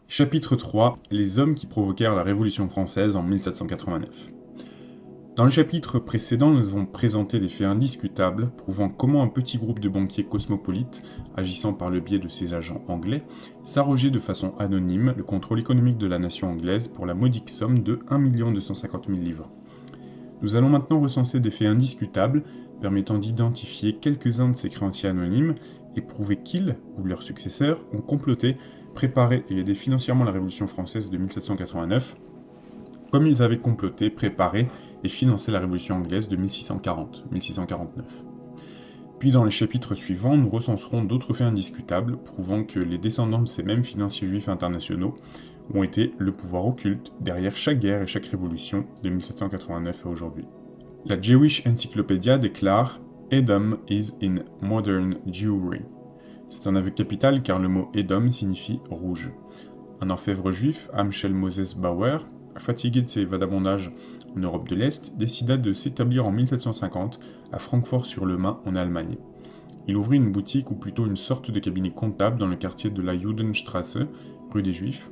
Chapitre 3: Les hommes qui provoquèrent la Révolution française en 1789. Dans le chapitre précédent, nous avons présenté des faits indiscutables prouvant comment un petit groupe de banquiers cosmopolites, agissant par le biais de ses agents anglais, s'arrogeait de façon anonyme le contrôle économique de la nation anglaise pour la modique somme de 1 250 000 livres. Nous allons maintenant recenser des faits indiscutables permettant d'identifier quelques-uns de ces créanciers anonymes et prouver qu'ils, ou leurs successeurs, ont comploté, préparé et aidé financièrement la Révolution française de 1789, comme ils avaient comploté, préparé et financé la Révolution anglaise de 1640-1649. Puis dans les chapitres suivants, nous recenserons d'autres faits indiscutables prouvant que les descendants de ces mêmes financiers juifs internationaux ont été le pouvoir occulte derrière chaque guerre et chaque révolution de 1789 à aujourd'hui. La Jewish Encyclopedia déclare Edom is in modern Jewry. C'est un aveu capital car le mot Edom signifie rouge. Un orfèvre juif, Amschel Moses Bauer, fatigué de ses vagabondages en Europe de l'Est, décida de s'établir en 1750 à Francfort-sur-le-Main en Allemagne. Il ouvrit une boutique ou plutôt une sorte de cabinet comptable dans le quartier de la Judenstrasse, rue des Juifs.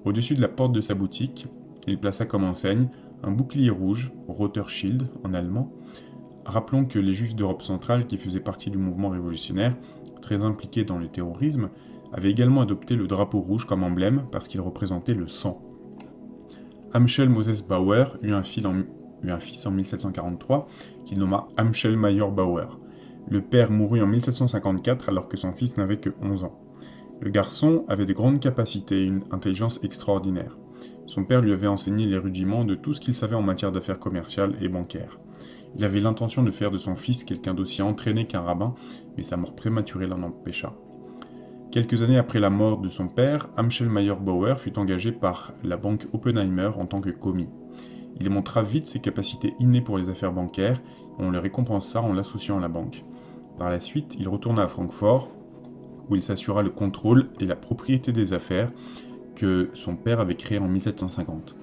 Au-dessus de la porte de sa boutique, il plaça comme enseigne un bouclier rouge, Roter Schild en allemand. Rappelons que les Juifs d'Europe centrale qui faisaient partie du mouvement révolutionnaire, très impliqués dans le terrorisme, avaient également adopté le drapeau rouge comme emblème parce qu'il représentait le sang. Amschel Moses Bauer eut un fils en 1743 qu'il nomma Amschel Mayer Bauer. Le père mourut en 1754 alors que son fils n'avait que 11 ans. Le garçon avait de grandes capacités et une intelligence extraordinaire. Son père lui avait enseigné les rudiments de tout ce qu'il savait en matière d'affaires commerciales et bancaires. Il avait l'intention de faire de son fils quelqu'un d'aussi entraîné qu'un rabbin, mais sa mort prématurée l'en empêcha. Quelques années après la mort de son père, Amschel Mayer Bauer fut engagé par la banque Oppenheimer en tant que commis. Il montra vite ses capacités innées pour les affaires bancaires et on le récompensa en l'associant à la banque. Par la suite, il retourna à Francfort, où il s'assura le contrôle et la propriété des affaires que son père avait créées en 1750.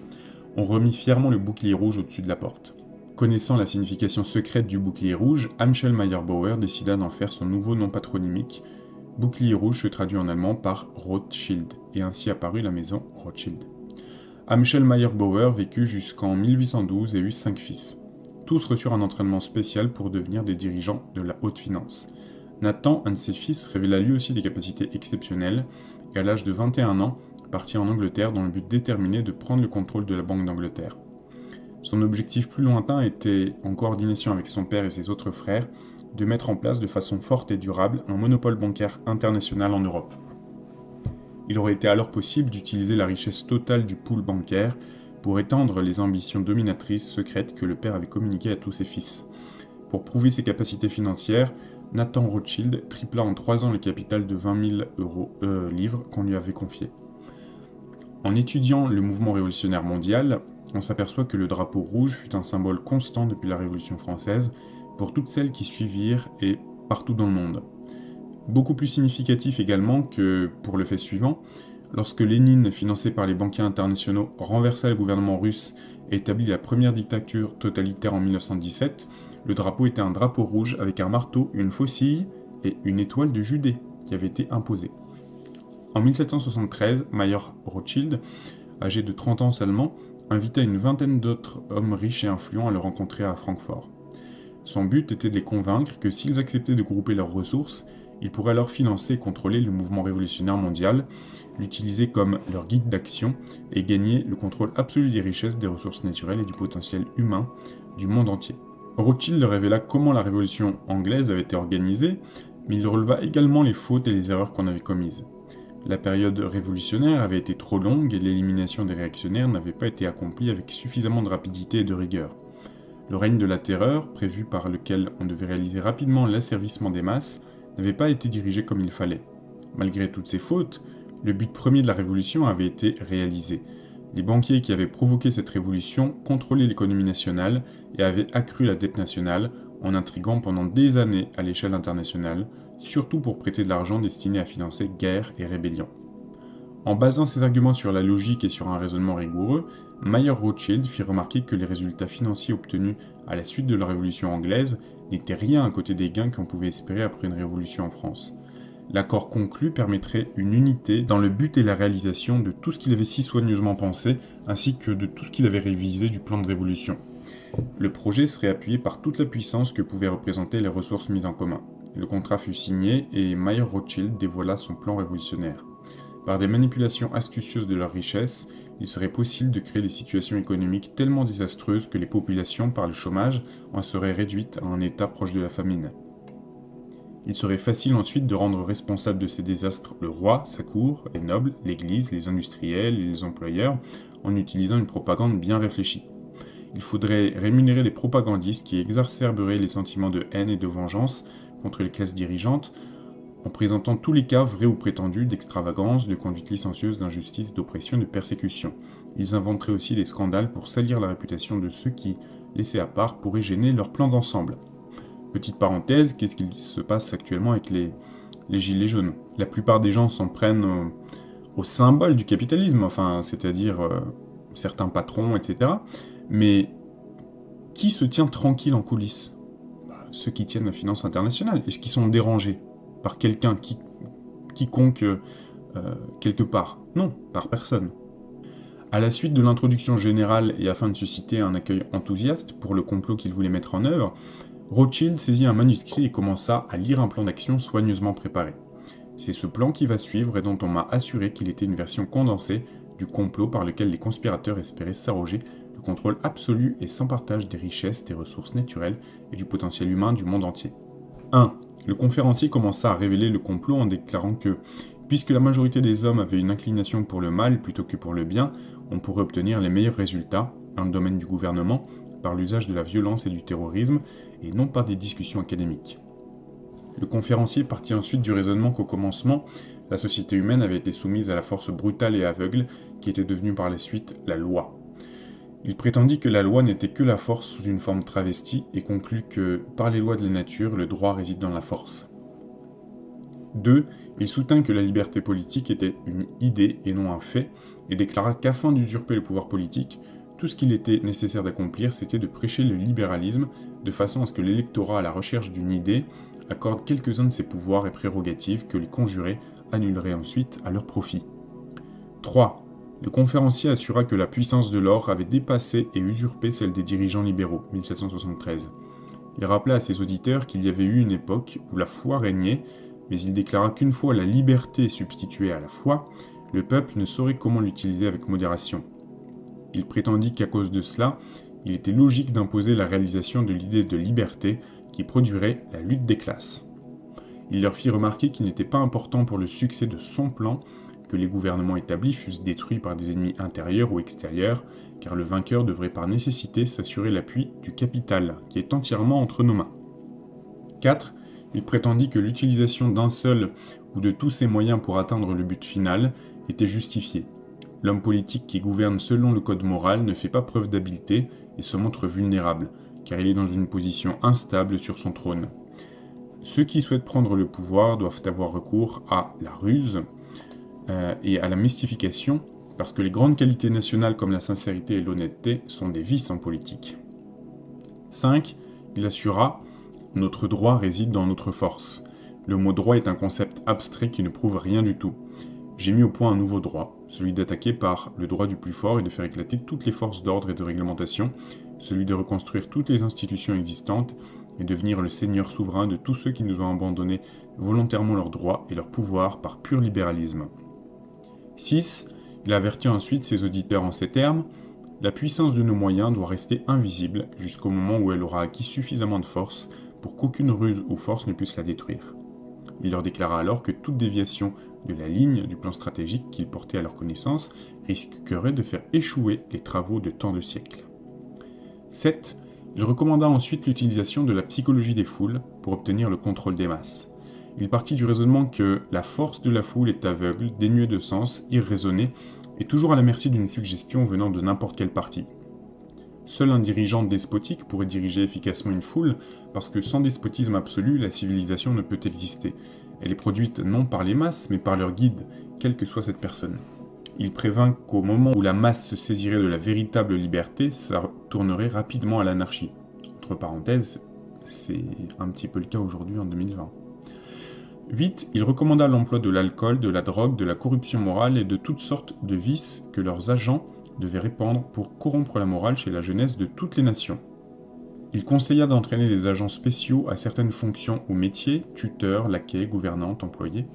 On remit fièrement le bouclier rouge au-dessus de la porte. Connaissant la signification secrète du bouclier rouge, Amschel Mayer Bauer décida d'en faire son nouveau nom patronymique. Bouclier rouge se traduit en allemand par Rothschild, et ainsi apparut la maison Rothschild. Amschel Mayer Bauer vécut jusqu'en 1812 et eut 5 fils. Tous reçurent un entraînement spécial pour devenir des dirigeants de la haute finance. Nathan, un de ses fils, révéla lui aussi des capacités exceptionnelles, et à l'âge de 21 ans, partit en Angleterre dans le but déterminé de prendre le contrôle de la Banque d'Angleterre. Son objectif plus lointain était, en coordination avec son père et ses autres frères, de mettre en place de façon forte et durable un monopole bancaire international en Europe. Il aurait été alors possible d'utiliser la richesse totale du pool bancaire pour étendre les ambitions dominatrices secrètes que le père avait communiquées à tous ses fils. Pour prouver ses capacités financières, Nathan Rothschild tripla en 3 ans le capital de 20 000 livres qu'on lui avait confié. En étudiant le mouvement révolutionnaire mondial, on s'aperçoit que le drapeau rouge fut un symbole constant depuis la Révolution française pour toutes celles qui suivirent et partout dans le monde. Beaucoup plus significatif également que pour le fait suivant, lorsque Lénine, financé par les banquiers internationaux, renversa le gouvernement russe et établit la première dictature totalitaire en 1917, le drapeau était un drapeau rouge avec un marteau, une faucille et une étoile de Judée qui avait été imposée. En 1773, Mayer Rothschild, âgé de 30 ans seulement, invita une vingtaine d'autres hommes riches et influents à le rencontrer à Francfort. Son but était de les convaincre que s'ils acceptaient de grouper leurs ressources, ils pourraient alors financer et contrôler le mouvement révolutionnaire mondial, l'utiliser comme leur guide d'action et gagner le contrôle absolu des richesses, des ressources naturelles et du potentiel humain du monde entier. Rothschild révéla comment la révolution anglaise avait été organisée, mais il releva également les fautes et les erreurs qu'on avait commises. La période révolutionnaire avait été trop longue et l'élimination des réactionnaires n'avait pas été accomplie avec suffisamment de rapidité et de rigueur. Le règne de la terreur, prévu par lequel on devait réaliser rapidement l'asservissement des masses, n'avait pas été dirigé comme il fallait. Malgré toutes ces fautes, le but premier de la révolution avait été réalisé. Les banquiers qui avaient provoqué cette révolution contrôlaient l'économie nationale et avaient accru la dette nationale en intriguant pendant des années à l'échelle internationale, surtout pour prêter de l'argent destiné à financer guerres et rébellions. En basant ses arguments sur la logique et sur un raisonnement rigoureux, Mayer Rothschild fit remarquer que les résultats financiers obtenus à la suite de la Révolution anglaise n'étaient rien à côté des gains qu'on pouvait espérer après une révolution en France. L'accord conclu permettrait une unité dans le but et la réalisation de tout ce qu'il avait si soigneusement pensé, ainsi que de tout ce qu'il avait révisé du plan de révolution. Le projet serait appuyé par toute la puissance que pouvaient représenter les ressources mises en commun. Le contrat fut signé et Mayer Rothschild dévoila son plan révolutionnaire. Par des manipulations astucieuses de leurs richesses, il serait possible de créer des situations économiques tellement désastreuses que les populations, par le chômage, en seraient réduites à un état proche de la famine. Il serait facile ensuite de rendre responsable de ces désastres le roi, sa cour, les nobles, l'Église, les industriels et les employeurs, en utilisant une propagande bien réfléchie. Il faudrait rémunérer des propagandistes qui exacerberaient les sentiments de haine et de vengeance contre les classes dirigeantes, en présentant tous les cas vrais ou prétendus d'extravagance, de conduite licencieuse, d'injustice, d'oppression, de persécution. Ils inventeraient aussi des scandales pour salir la réputation de ceux qui, laissés à part, pourraient gêner leur plan d'ensemble. Petite parenthèse, qu'est-ce qu'il se passe actuellement avec les gilets jaunes? La plupart des gens s'en prennent au symbole du capitalisme, enfin, c'est-à-dire certains patrons, etc. Mais qui se tient tranquille en coulisses? Ceux qui tiennent la finance internationale. Est-ce qu'ils sont dérangés par quelqu'un, quiconque, quelque part? Non, par personne. À la suite de l'introduction générale et afin de susciter un accueil enthousiaste pour le complot qu'il voulait mettre en œuvre, Rothschild saisit un manuscrit et commença à lire un plan d'action soigneusement préparé. C'est ce plan qui va suivre et dont on m'a assuré qu'il était une version condensée du complot par lequel les conspirateurs espéraient s'arroger le contrôle absolu et sans partage des richesses, des ressources naturelles et du potentiel humain du monde entier. 1. Le conférencier commença à révéler le complot en déclarant que, puisque la majorité des hommes avaient une inclination pour le mal plutôt que pour le bien, on pourrait obtenir les meilleurs résultats, dans le domaine du gouvernement, par l'usage de la violence et du terrorisme, et non par des discussions académiques. Le conférencier partit ensuite du raisonnement qu'au commencement, la société humaine avait été soumise à la force brutale et aveugle qui était devenue par la suite la loi. Il prétendit que la loi n'était que la force sous une forme travestie et conclut que, par les lois de la nature, le droit réside dans la force. 2. Il soutint que la liberté politique était une idée et non un fait, et déclara qu'afin d'usurper le pouvoir politique, tout ce qu'il était nécessaire d'accomplir, c'était de prêcher le libéralisme, de façon à ce que l'électorat à la recherche d'une idée accorde quelques-uns de ses pouvoirs et prérogatives que les conjurés annuleraient ensuite à leur profit. 3. Le conférencier assura que la puissance de l'or avait dépassé et usurpé celle des dirigeants libéraux, 1773. Il rappela à ses auditeurs qu'il y avait eu une époque où la foi régnait, mais il déclara qu'une fois la liberté substituée à la foi, le peuple ne saurait comment l'utiliser avec modération. Il prétendit qu'à cause de cela, il était logique d'imposer la réalisation de l'idée de liberté qui produirait la lutte des classes. Il leur fit remarquer qu'il n'était pas important pour le succès de son plan que les gouvernements établis fussent détruits par des ennemis intérieurs ou extérieurs, car le vainqueur devrait par nécessité s'assurer l'appui du capital, qui est entièrement entre nos mains. 4. Il prétendit que l'utilisation d'un seul ou de tous ces moyens pour atteindre le but final était justifiée. L'homme politique qui gouverne selon le code moral ne fait pas preuve d'habileté et se montre vulnérable, car il est dans une position instable sur son trône. Ceux qui souhaitent prendre le pouvoir doivent avoir recours à la ruse et à la mystification, parce que les grandes qualités nationales comme la sincérité et l'honnêteté sont des vices en politique. 5. Il assura « Notre droit réside dans notre force. Le mot droit est un concept abstrait qui ne prouve rien du tout. J'ai mis au point un nouveau droit, celui d'attaquer par le droit du plus fort et de faire éclater toutes les forces d'ordre et de réglementation, celui de reconstruire toutes les institutions existantes et devenir le seigneur souverain de tous ceux qui nous ont abandonné volontairement leurs droits et leurs pouvoirs par pur libéralisme. » 6. Il avertit ensuite ses auditeurs en ces termes : « La puissance de nos moyens doit rester invisible jusqu'au moment où elle aura acquis suffisamment de force pour qu'aucune ruse ou force ne puisse la détruire. » Il leur déclara alors que toute déviation de la ligne du plan stratégique qu'ils portaient à leur connaissance risquerait de faire échouer les travaux de tant de siècles. 7. Il recommanda ensuite l'utilisation de la psychologie des foules pour obtenir le contrôle des masses. Il partit du raisonnement que la force de la foule est aveugle, dénuée de sens, irraisonnée, et toujours à la merci d'une suggestion venant de n'importe quel parti. Seul un dirigeant despotique pourrait diriger efficacement une foule, parce que sans despotisme absolu, la civilisation ne peut exister. Elle est produite non par les masses, mais par leur guide, quelle que soit cette personne. Il prévint qu'au moment où la masse se saisirait de la véritable liberté, ça tournerait rapidement à l'anarchie. Entre parenthèses, c'est un petit peu le cas aujourd'hui en 2020. 8. Il recommanda l'emploi de l'alcool, de la drogue, de la corruption morale et de toutes sortes de vices que leurs agents devaient répandre pour corrompre la morale chez la jeunesse de toutes les nations. Il conseilla d'entraîner des agents spéciaux à certaines fonctions ou métiers, tuteurs, laquais, gouvernantes, employés.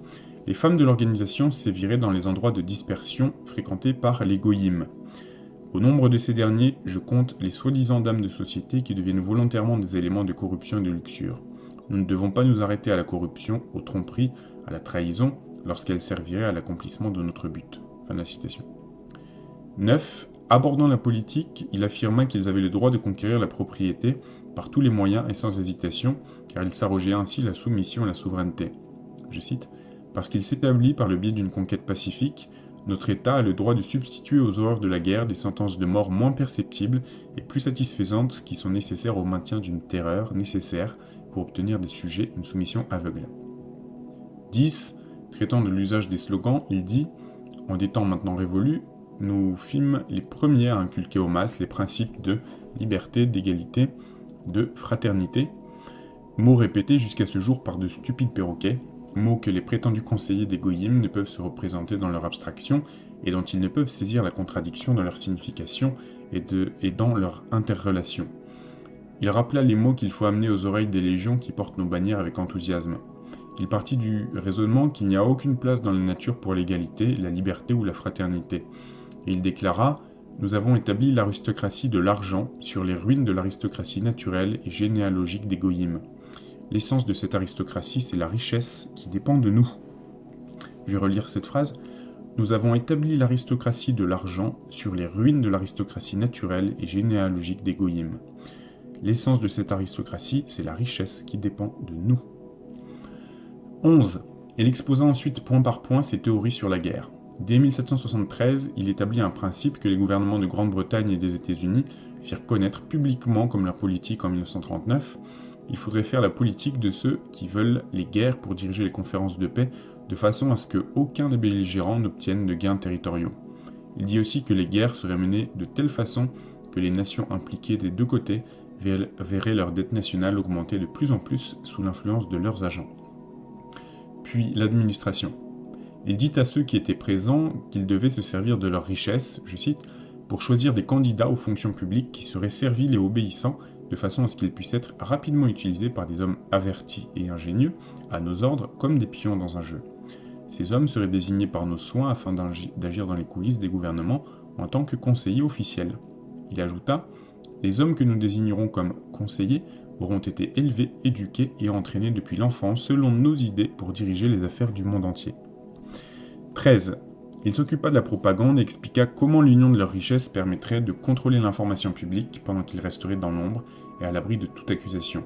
Les femmes de l'organisation séviraient dans les endroits de dispersion fréquentés par les goyim. Au nombre de ces derniers, je compte les soi-disant dames de société qui deviennent volontairement des éléments de corruption et de luxure. Nous ne devons pas nous arrêter à la corruption, aux tromperies, à la trahison, lorsqu'elle servirait à l'accomplissement de notre but. Fin de la citation. 9. Abordant la politique, il affirma qu'ils avaient le droit de conquérir la propriété par tous les moyens et sans hésitation, car il s'arrogeait ainsi la soumission et la souveraineté. Je cite, « Parce qu'il s'établit par le biais d'une conquête pacifique, notre État a le droit de substituer aux horreurs de la guerre des sentences de mort moins perceptibles et plus satisfaisantes qui sont nécessaires au maintien d'une terreur nécessaire pour obtenir des sujets une soumission aveugle. » 10. Traitant de l'usage des slogans, il dit « En des temps maintenant révolus, nous fîmes les premiers à inculquer aux masses les principes de liberté, d'égalité, de fraternité, mots répétés jusqu'à ce jour par de stupides perroquets, mots que les prétendus conseillers des goyim ne peuvent se représenter dans leur abstraction et dont ils ne peuvent saisir la contradiction dans leur signification et dans leur interrelation. Il rappela les mots qu'il faut amener aux oreilles des légions qui portent nos bannières avec enthousiasme. Il partit du raisonnement qu'il n'y a aucune place dans la nature pour l'égalité, la liberté ou la fraternité. Et il déclara « Nous avons établi l'aristocratie de l'argent sur les ruines de l'aristocratie naturelle et généalogique des goyim. L'essence de cette aristocratie, c'est la richesse qui dépend de nous. » Je vais relire cette phrase. « Nous avons établi l'aristocratie de l'argent sur les ruines de l'aristocratie naturelle et généalogique des goyim. L'essence de cette aristocratie, c'est la richesse qui dépend de nous. » 11. Il exposa ensuite point par point ses théories sur la guerre. Dès 1773, il établit un principe que les gouvernements de Grande-Bretagne et des États-Unis firent connaître publiquement comme leur politique en 1939. Il faudrait faire la politique de ceux qui veulent les guerres pour diriger les conférences de paix de façon à ce qu'aucun des belligérants n'obtienne de gains territoriaux. Il dit aussi que les guerres seraient menées de telle façon que les nations impliquées des deux côtés verraient leur dette nationale augmenter de plus en plus sous l'influence de leurs agents. Puis l'administration. Il dit à ceux qui étaient présents qu'ils devaient se servir de leur richesse, je cite, pour choisir des candidats aux fonctions publiques qui seraient serviles et obéissants de façon à ce qu'ils puissent être rapidement utilisés par des hommes avertis et ingénieux à nos ordres comme des pions dans un jeu. Ces hommes seraient désignés par nos soins afin d'agir dans les coulisses des gouvernements en tant que conseillers officiels. Il ajouta « Les hommes que nous désignerons comme conseillers auront été élevés, éduqués et entraînés depuis l'enfance selon nos idées pour diriger les affaires du monde entier. » 13. Il s'occupa de la propagande et expliqua comment l'union de leurs richesses permettrait de contrôler l'information publique pendant qu'ils resteraient dans l'ombre et à l'abri de toute accusation.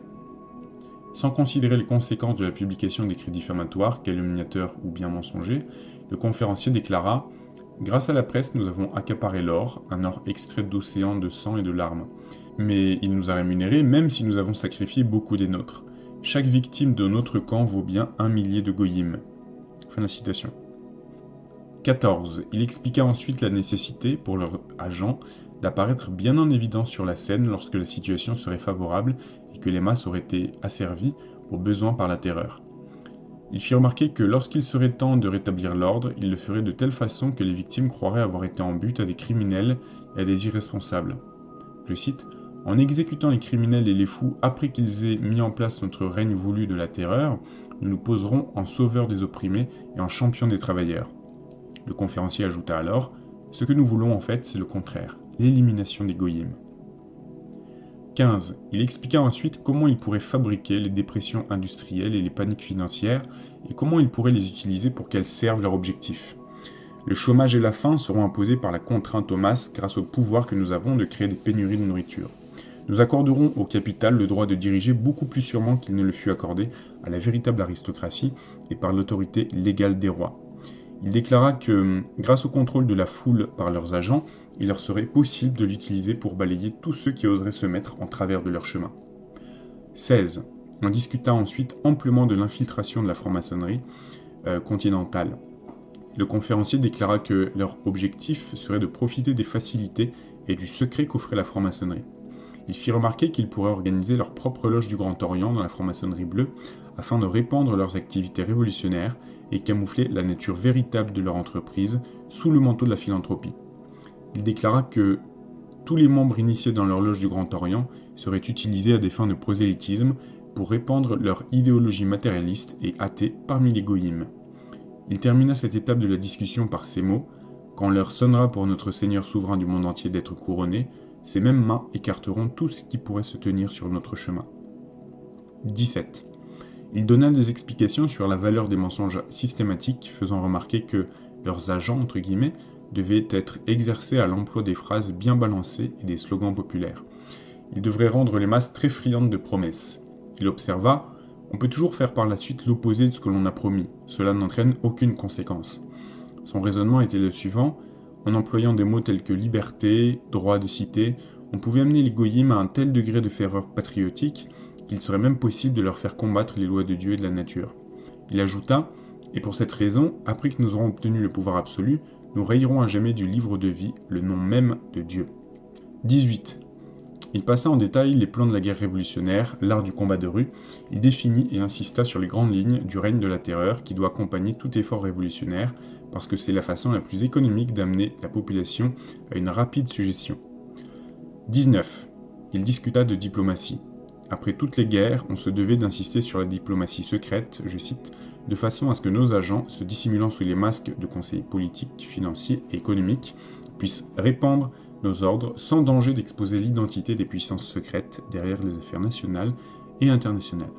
Sans considérer les conséquences de la publication d'écrits diffamatoires, calomniateurs ou bien mensongers, le conférencier déclara « Grâce à la presse, nous avons accaparé l'or, un or extrait d'océans de sang et de larmes. Mais il nous a rémunérés même si nous avons sacrifié beaucoup des nôtres. Chaque victime de notre camp vaut bien 1 millier de goyim. » Fin de la citation. 14. Il expliqua ensuite la nécessité, pour leurs agents, d'apparaître bien en évidence sur la scène lorsque la situation serait favorable et que les masses auraient été asservies aux besoins par la terreur. Il fit remarquer que lorsqu'il serait temps de rétablir l'ordre, il le ferait de telle façon que les victimes croiraient avoir été en but à des criminels et à des irresponsables. Je cite, « En exécutant les criminels et les fous après qu'ils aient mis en place notre règne voulu de la terreur, nous nous poserons en sauveurs des opprimés et en champions des travailleurs. » Le conférencier ajouta alors « Ce que nous voulons en fait, c'est le contraire, l'élimination des goyim. » 15. Il expliqua ensuite comment il pourrait fabriquer les dépressions industrielles et les paniques financières et comment il pourrait les utiliser pour qu'elles servent leur objectif. Le chômage et la faim seront imposés par la contrainte aux masses grâce au pouvoir que nous avons de créer des pénuries de nourriture. Nous accorderons au capital le droit de diriger beaucoup plus sûrement qu'il ne le fut accordé à la véritable aristocratie et par l'autorité légale des rois. Il déclara que, grâce au contrôle de la foule par leurs agents, il leur serait possible de l'utiliser pour balayer tous ceux qui oseraient se mettre en travers de leur chemin. 16. On discuta ensuite amplement de l'infiltration de la franc-maçonnerie continentale. Le conférencier déclara que leur objectif serait de profiter des facilités et du secret qu'offrait la franc-maçonnerie. Il fit remarquer qu'ils pourraient organiser leur propre loge du Grand Orient dans la franc-maçonnerie bleue afin de répandre leurs activités révolutionnaires et camoufler la nature véritable de leur entreprise sous le manteau de la philanthropie. Il déclara que tous les membres initiés dans leur loge du Grand Orient seraient utilisés à des fins de prosélytisme pour répandre leur idéologie matérialiste et athée parmi les goïms. Il termina cette étape de la discussion par ces mots : « Quand l'heure sonnera pour notre Seigneur souverain du monde entier d'être couronné, ces mêmes mains écarteront tout ce qui pourrait se tenir sur notre chemin. » 17. Il donna des explications sur la valeur des mensonges systématiques, faisant remarquer que leurs agents, entre guillemets, devaient être exercés à l'emploi des phrases bien balancées et des slogans populaires. Il devrait rendre les masses très friandes de promesses. Il observa : on peut toujours faire par la suite l'opposé de ce que l'on a promis. Cela n'entraîne aucune conséquence. Son raisonnement était le suivant : en employant des mots tels que liberté, droit de cité, on pouvait amener les goïms à un tel degré de ferveur patriotique qu'il serait même possible de leur faire combattre les lois de Dieu et de la nature. Il ajouta : et pour cette raison, après que nous aurons obtenu le pouvoir absolu, nous rayerons à jamais du livre de vie le nom même de Dieu. 18. Il passa en détail les plans de la guerre révolutionnaire, l'art du combat de rue. Il définit et insista sur les grandes lignes du règne de la terreur qui doit accompagner tout effort révolutionnaire parce que c'est la façon la plus économique d'amener la population à une rapide suggestion. 19. Il discuta de diplomatie. Après toutes les guerres, on se devait d'insister sur la diplomatie secrète, je cite, de façon à ce que nos agents, se dissimulant sous les masques de conseillers politiques, financiers et économiques, puissent répandre nos ordres sans danger d'exposer l'identité des puissances secrètes derrière les affaires nationales et internationales.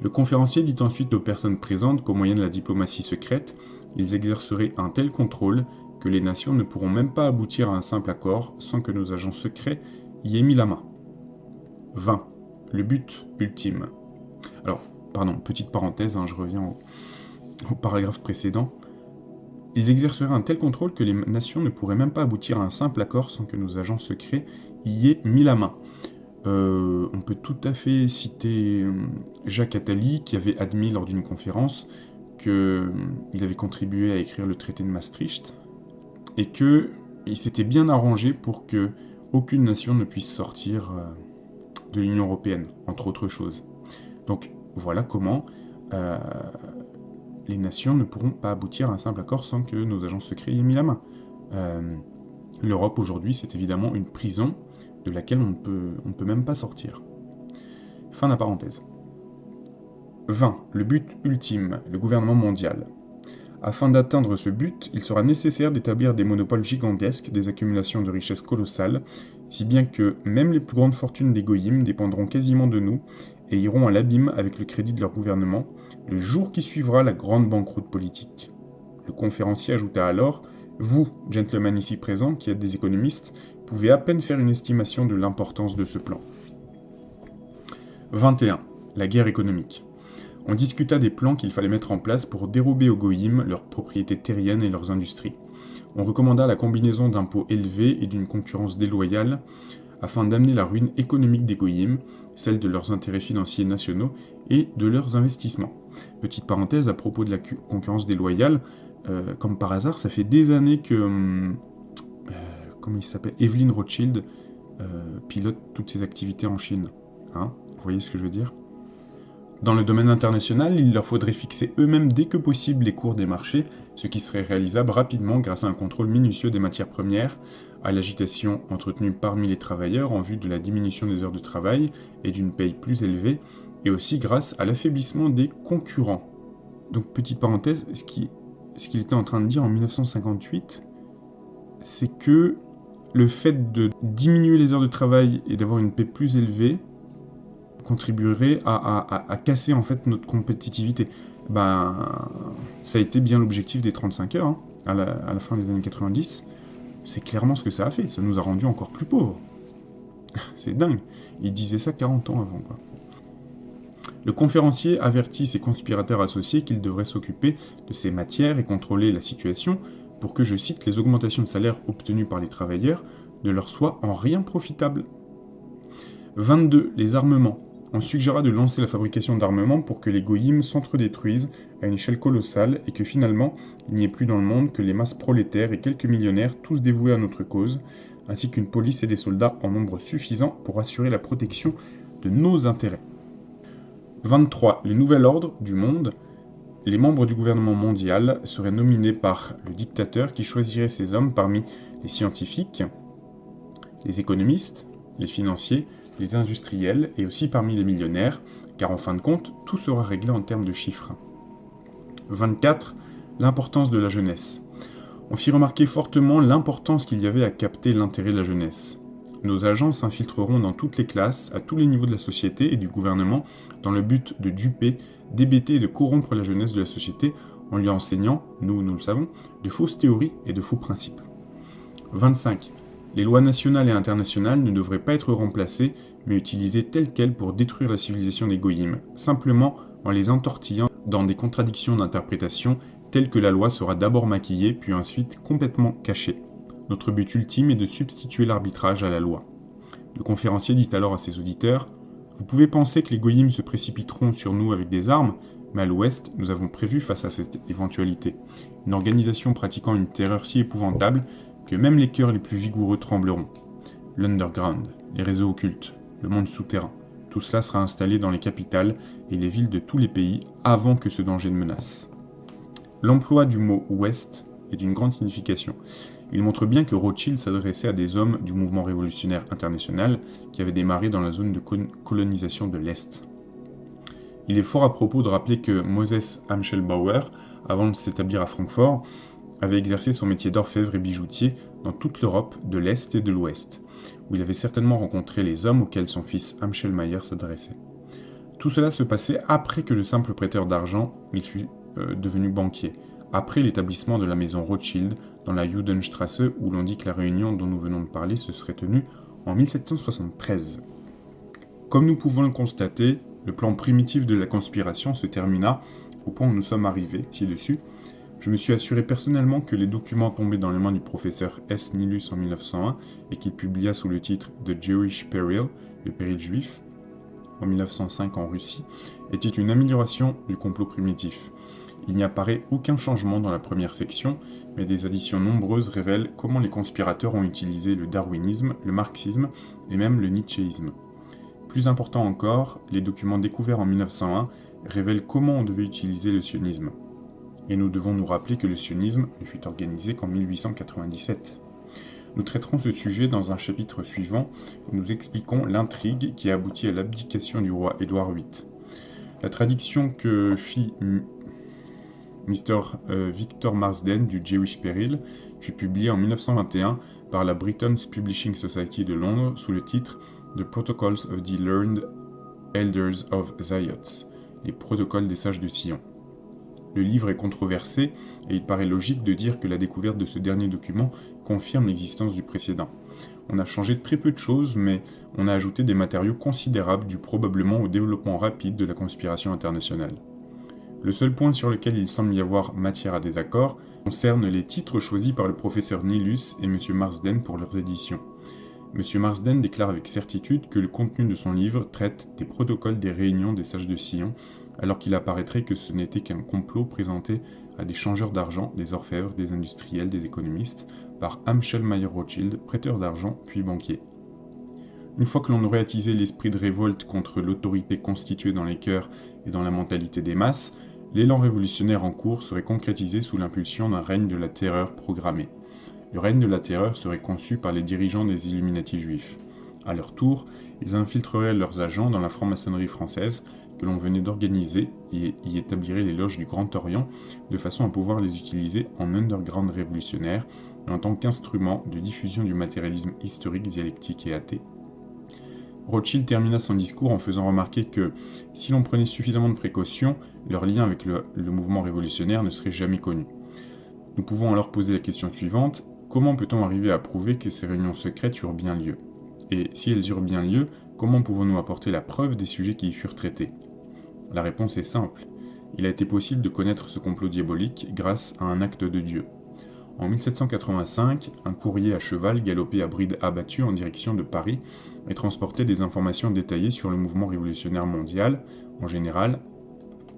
Le conférencier dit ensuite aux personnes présentes qu'au moyen de la diplomatie secrète, ils exerceraient un tel contrôle que les nations ne pourront même pas aboutir à un simple accord sans que nos agents secrets y aient mis la main. 20. Le but ultime. Alors, pardon, petite parenthèse, je reviens au paragraphe précédent. Ils exerceraient un tel contrôle que les nations ne pourraient même pas aboutir à un simple accord sans que nos agents secrets y aient mis la main. On peut tout à fait citer Jacques Attali qui avait admis lors d'une conférence qu'il avait contribué à écrire le traité de Maastricht et qu'il s'était bien arrangé pour que aucune nation ne puisse sortir de l'Union européenne, entre autres choses. Donc voilà comment les nations ne pourront pas aboutir à un simple accord sans que nos agents secrets y aient mis la main. L'Europe aujourd'hui, c'est évidemment une prison de laquelle on ne peut même pas sortir. Fin de la parenthèse. 20. Le but ultime, le gouvernement mondial. Afin d'atteindre ce but, il sera nécessaire d'établir des monopoles gigantesques, des accumulations de richesses colossales, si bien que même les plus grandes fortunes des goïms dépendront quasiment de nous et iront à l'abîme avec le crédit de leur gouvernement, le jour qui suivra la grande banqueroute politique. Le conférencier ajouta alors : vous, gentlemen ici présents, qui êtes des économistes, pouvez à peine faire une estimation de l'importance de ce plan. 21. La guerre économique. On discuta des plans qu'il fallait mettre en place pour dérober aux goïms leurs propriétés terriennes et leurs industries. On recommanda la combinaison d'impôts élevés et d'une concurrence déloyale afin d'amener la ruine économique des goïms, celle de leurs intérêts financiers nationaux et de leurs investissements. Petite parenthèse à propos de la concurrence déloyale, comme par hasard, ça fait des années que comment il s'appelle, Evelyn Rothschild pilote toutes ses activités en Chine. Vous voyez ce que je veux dire ? Dans le domaine international, il leur faudrait fixer eux-mêmes dès que possible les cours des marchés, ce qui serait réalisable rapidement grâce à un contrôle minutieux des matières premières, à l'agitation entretenue parmi les travailleurs en vue de la diminution des heures de travail et d'une paye plus élevée, et aussi grâce à l'affaiblissement des concurrents. Donc, petite parenthèse, ce qu'il était en train de dire en 1958, c'est que le fait de diminuer les heures de travail et d'avoir une paie plus élevée contribuerait à casser en fait notre compétitivité. Ça a été bien l'objectif des 35 heures à la fin des années 90. C'est clairement ce que ça a fait. Ça nous a rendus encore plus pauvres. C'est dingue. Il disait ça 40 ans avant, quoi. Le conférencier avertit ses conspirateurs associés qu'ils devraient s'occuper de ces matières et contrôler la situation pour que, je cite, les augmentations de salaire obtenues par les travailleurs ne leur soient en rien profitables. 22. Les armements. on suggéra de lancer la fabrication d'armements pour que les goïms s'entre-détruisent à une échelle colossale et que finalement, il n'y ait plus dans le monde que les masses prolétaires et quelques millionnaires tous dévoués à notre cause, ainsi qu'une police et des soldats en nombre suffisant pour assurer la protection de nos intérêts. 23. Le nouvel ordre du monde. Les membres du gouvernement mondial seraient nominés par le dictateur qui choisirait ces hommes parmi les scientifiques, les économistes, les financiers, les industriels et aussi parmi les millionnaires, car en fin de compte, tout sera réglé en termes de chiffres. 24. L'importance de la jeunesse. On fit remarquer fortement l'importance qu'il y avait à capter l'intérêt de la jeunesse. Nos agents s'infiltreront dans toutes les classes, à tous les niveaux de la société et du gouvernement, dans le but de duper, d'hébéter et de corrompre la jeunesse de la société en lui enseignant, nous le savons, de fausses théories et de faux principes. 25. Les lois nationales et internationales ne devraient pas être remplacées, mais utilisées telles quelles pour détruire la civilisation des goïms, simplement en les entortillant dans des contradictions d'interprétation telles que la loi sera d'abord maquillée, puis ensuite complètement cachée. Notre but ultime est de substituer l'arbitrage à la loi. Le conférencier dit alors à ses auditeurs : « Vous pouvez penser que les goïms se précipiteront sur nous avec des armes, mais à l'ouest, nous avons prévu face à cette éventualité une organisation pratiquant une terreur si épouvantable que même les cœurs les plus vigoureux trembleront. L'underground, les réseaux occultes, le monde souterrain, tout cela sera installé dans les capitales et les villes de tous les pays avant que ce danger ne menace. » L'emploi du mot « ouest » est d'une grande signification. Il montre bien que Rothschild s'adressait à des hommes du mouvement révolutionnaire international qui avait démarré dans la zone de colonisation de l'Est. Il est fort à propos de rappeler que Moses Amschelbauer, avant de s'établir à Francfort, avait exercé son métier d'orfèvre et bijoutier dans toute l'Europe de l'Est et de l'Ouest, où il avait certainement rencontré les hommes auxquels son fils Amschelmayer s'adressait. Tout cela se passait après que le simple prêteur d'argent fût devenu banquier, après l'établissement de la maison Rothschild dans la Judenstrasse, où l'on dit que la réunion dont nous venons de parler se serait tenue en 1773. Comme nous pouvons le constater, le plan primitif de la conspiration se termina au point où nous sommes arrivés ci-dessus. Je me suis assuré personnellement que les documents tombés dans les mains du professeur S. Nilus en 1901 et qu'il publia sous le titre The Jewish Peril, le péril juif, en 1905 en Russie, étaient une amélioration du complot primitif. Il n'y apparaît aucun changement dans la première section, mais des additions nombreuses révèlent comment les conspirateurs ont utilisé le darwinisme, le marxisme et même le nietzschéisme. Plus important encore, les documents découverts en 1901 révèlent comment on devait utiliser le sionisme. Et nous devons nous rappeler que le sionisme ne fut organisé qu'en 1897. Nous traiterons ce sujet dans un chapitre suivant où nous expliquons l'intrigue qui a abouti à l'abdication du roi Édouard VIII. La traduction que fit Mr. Victor Marsden du Jewish Peril fut publiée en 1921 par la Britain's Publishing Society de Londres sous le titre The Protocols of the Learned Elders of Zayat, les protocoles des sages de Sion. Le livre est controversé et il paraît logique de dire que la découverte de ce dernier document confirme l'existence du précédent. On a changé très peu de choses, mais on a ajouté des matériaux considérables dus probablement au développement rapide de la conspiration internationale. Le seul point sur lequel il semble y avoir matière à désaccord concerne les titres choisis par le professeur Nilus et M. Marsden pour leurs éditions. M. Marsden déclare avec certitude que le contenu de son livre traite des protocoles des réunions des sages de Sion, alors qu'il apparaîtrait que ce n'était qu'un complot présenté à des changeurs d'argent, des orfèvres, des industriels, des économistes, par Amschelmayer Rothschild, prêteur d'argent puis banquier. Une fois que l'on aurait attisé l'esprit de révolte contre l'autorité constituée dans les cœurs et dans la mentalité des masses, l'élan révolutionnaire en cours serait concrétisé sous l'impulsion d'un règne de la terreur programmé. Le règne de la terreur serait conçu par les dirigeants des Illuminati juifs. À leur tour, ils infiltreraient leurs agents dans la franc-maçonnerie française que l'on venait d'organiser et y établiraient les loges du Grand Orient de façon à pouvoir les utiliser en underground révolutionnaire et en tant qu'instrument de diffusion du matérialisme historique, dialectique et athée. Rothschild termina son discours en faisant remarquer que, si l'on prenait suffisamment de précautions, leur lien avec le mouvement révolutionnaire ne serait jamais connu. Nous pouvons alors poser la question suivante: comment peut-on arriver à prouver que ces réunions secrètes eurent bien lieu? Et si elles eurent bien lieu, comment pouvons-nous apporter la preuve des sujets qui y furent traités? La réponse est simple. Il a été possible de connaître ce complot diabolique grâce à un acte de Dieu. En 1785, un courrier à cheval galopait à bride abattue en direction de Paris et transportait des informations détaillées sur le mouvement révolutionnaire mondial en général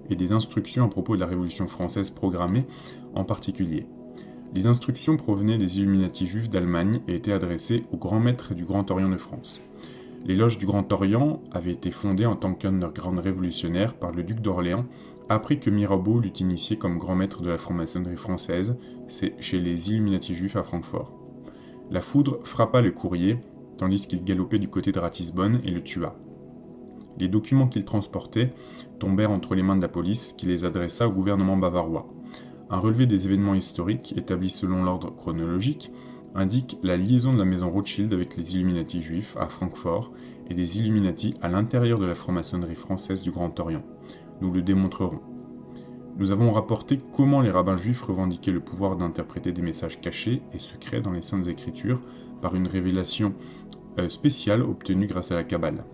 et des instructions à propos de la Révolution française programmée en particulier. Les instructions provenaient des Illuminati juifs d'Allemagne et étaient adressées aux grands maîtres du Grand Orient de France. Les loges du Grand Orient avaient été fondées en tant qu'underground révolutionnaire par le duc d'Orléans après que Mirabeau l'eut initié comme grand maître de la franc-maçonnerie française chez les Illuminati juifs à Francfort. La foudre frappa le courrier tandis qu'il galopait du côté de Ratisbonne et le tua. Les documents qu'il transportait tombèrent entre les mains de la police qui les adressa au gouvernement bavarois. Un relevé des événements historiques, établi selon l'ordre chronologique, indique la liaison de la maison Rothschild avec les Illuminati juifs à Francfort et des Illuminati à l'intérieur de la franc-maçonnerie française du Grand Orient. Nous le démontrerons. Nous avons rapporté comment les rabbins juifs revendiquaient le pouvoir d'interpréter des messages cachés et secrets dans les Saintes Écritures par une révélation spéciale obtenue grâce à la Kabbale.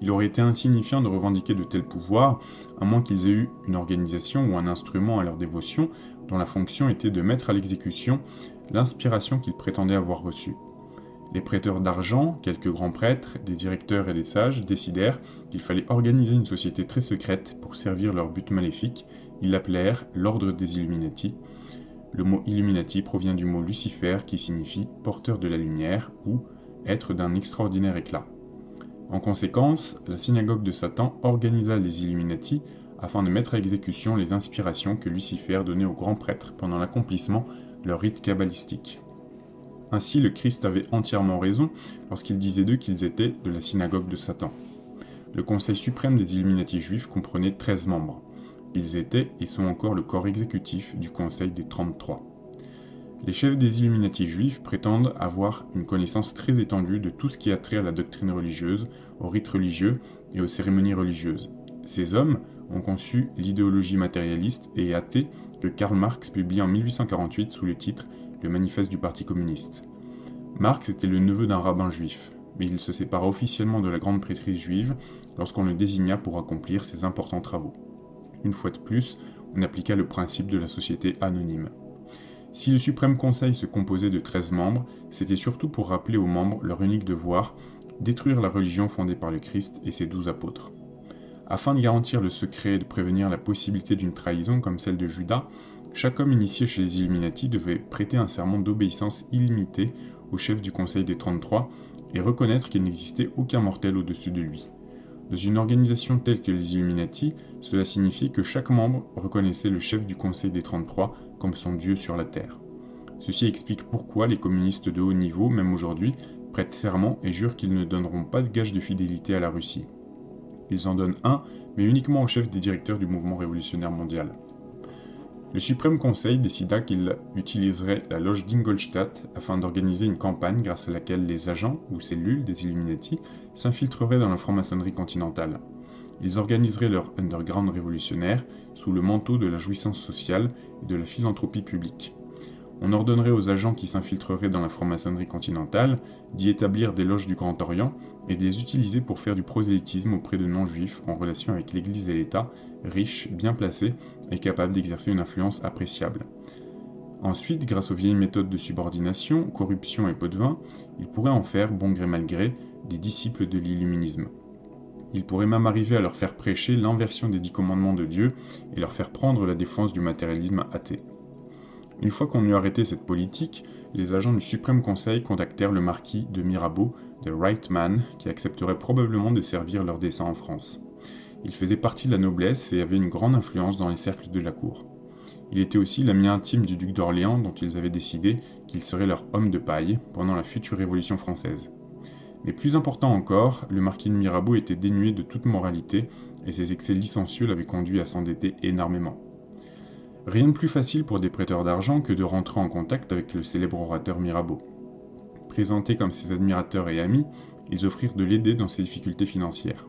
Il aurait été insignifiant de revendiquer de tels pouvoirs, à moins qu'ils aient eu une organisation ou un instrument à leur dévotion, dont la fonction était de mettre à l'exécution l'inspiration qu'ils prétendaient avoir reçue. Les prêteurs d'argent, quelques grands prêtres, des directeurs et des sages décidèrent qu'il fallait organiser une société très secrète pour servir leur but maléfique. Ils l'appelèrent l'Ordre des Illuminati. Le mot Illuminati provient du mot Lucifer qui signifie porteur de la lumière ou être d'un extraordinaire éclat. En conséquence, la synagogue de Satan organisa les Illuminati afin de mettre à exécution les inspirations que Lucifer donnait aux grands prêtres pendant l'accomplissement de leur rite kabbalistique. Ainsi, le Christ avait entièrement raison lorsqu'il disait d'eux qu'ils étaient de la synagogue de Satan. Le Conseil suprême des Illuminati juifs comprenait 13 membres. Ils étaient et sont encore le corps exécutif du Conseil des 33. Les chefs des Illuminati juifs prétendent avoir une connaissance très étendue de tout ce qui a trait à la doctrine religieuse, aux rites religieux et aux cérémonies religieuses. Ces hommes ont conçu l'idéologie matérialiste et athée que Karl Marx publie en 1848 sous le titre « Le manifeste du Parti communiste ». Marx était le neveu d'un rabbin juif, mais il se sépara officiellement de la grande prêtrise juive lorsqu'on le désigna pour accomplir ses importants travaux. Une fois de plus, on appliqua le principe de la société anonyme. Si le Suprême Conseil se composait de 13 membres, c'était surtout pour rappeler aux membres leur unique devoir, détruire la religion fondée par le Christ et ses 12 apôtres. Afin de garantir le secret et de prévenir la possibilité d'une trahison comme celle de Judas, chaque homme initié chez les Illuminati devait prêter un serment d'obéissance illimitée au chef du Conseil des 33 et reconnaître qu'il n'existait aucun mortel au-dessus de lui. Dans une organisation telle que les Illuminati, cela signifiait que chaque membre reconnaissait le chef du Conseil des 33 comme son dieu sur la terre. Ceci explique pourquoi les communistes de haut niveau, même aujourd'hui, prêtent serment et jurent qu'ils ne donneront pas de gage de fidélité à la Russie. Ils en donnent un, mais uniquement au chef des directeurs du mouvement révolutionnaire mondial. Le Suprême Conseil décida qu'il utiliserait la loge d'Ingolstadt afin d'organiser une campagne grâce à laquelle les agents ou cellules des Illuminati s'infiltreraient dans la franc-maçonnerie continentale. Ils organiseraient leur underground révolutionnaire sous le manteau de la jouissance sociale et de la philanthropie publique. On ordonnerait aux agents qui s'infiltreraient dans la franc-maçonnerie continentale d'y établir des loges du Grand Orient et de les utiliser pour faire du prosélytisme auprès de non-juifs en relation avec l'Église et l'État, riches, bien placés et capables d'exercer une influence appréciable. Ensuite, grâce aux vieilles méthodes de subordination, corruption et pot de vin, ils pourraient en faire, bon gré mal gré, des disciples de l'illuminisme. Il pourrait même arriver à leur faire prêcher l'inversion des 10 commandements de Dieu et leur faire prendre la défense du matérialisme athée. Une fois qu'on eut arrêté cette politique, les agents du Suprême Conseil contactèrent le marquis de Mirabeau, The Right Man, qui accepterait probablement de servir leur dessein en France. Il faisait partie de la noblesse et avait une grande influence dans les cercles de la cour. Il était aussi l'ami intime du duc d'Orléans dont ils avaient décidé qu'il serait leur homme de paille pendant la future Révolution française. Mais plus important encore, le marquis de Mirabeau était dénué de toute moralité et ses excès licencieux l'avaient conduit à s'endetter énormément. Rien de plus facile pour des prêteurs d'argent que de rentrer en contact avec le célèbre orateur Mirabeau. Présentés comme ses admirateurs et amis, ils offrirent de l'aider dans ses difficultés financières.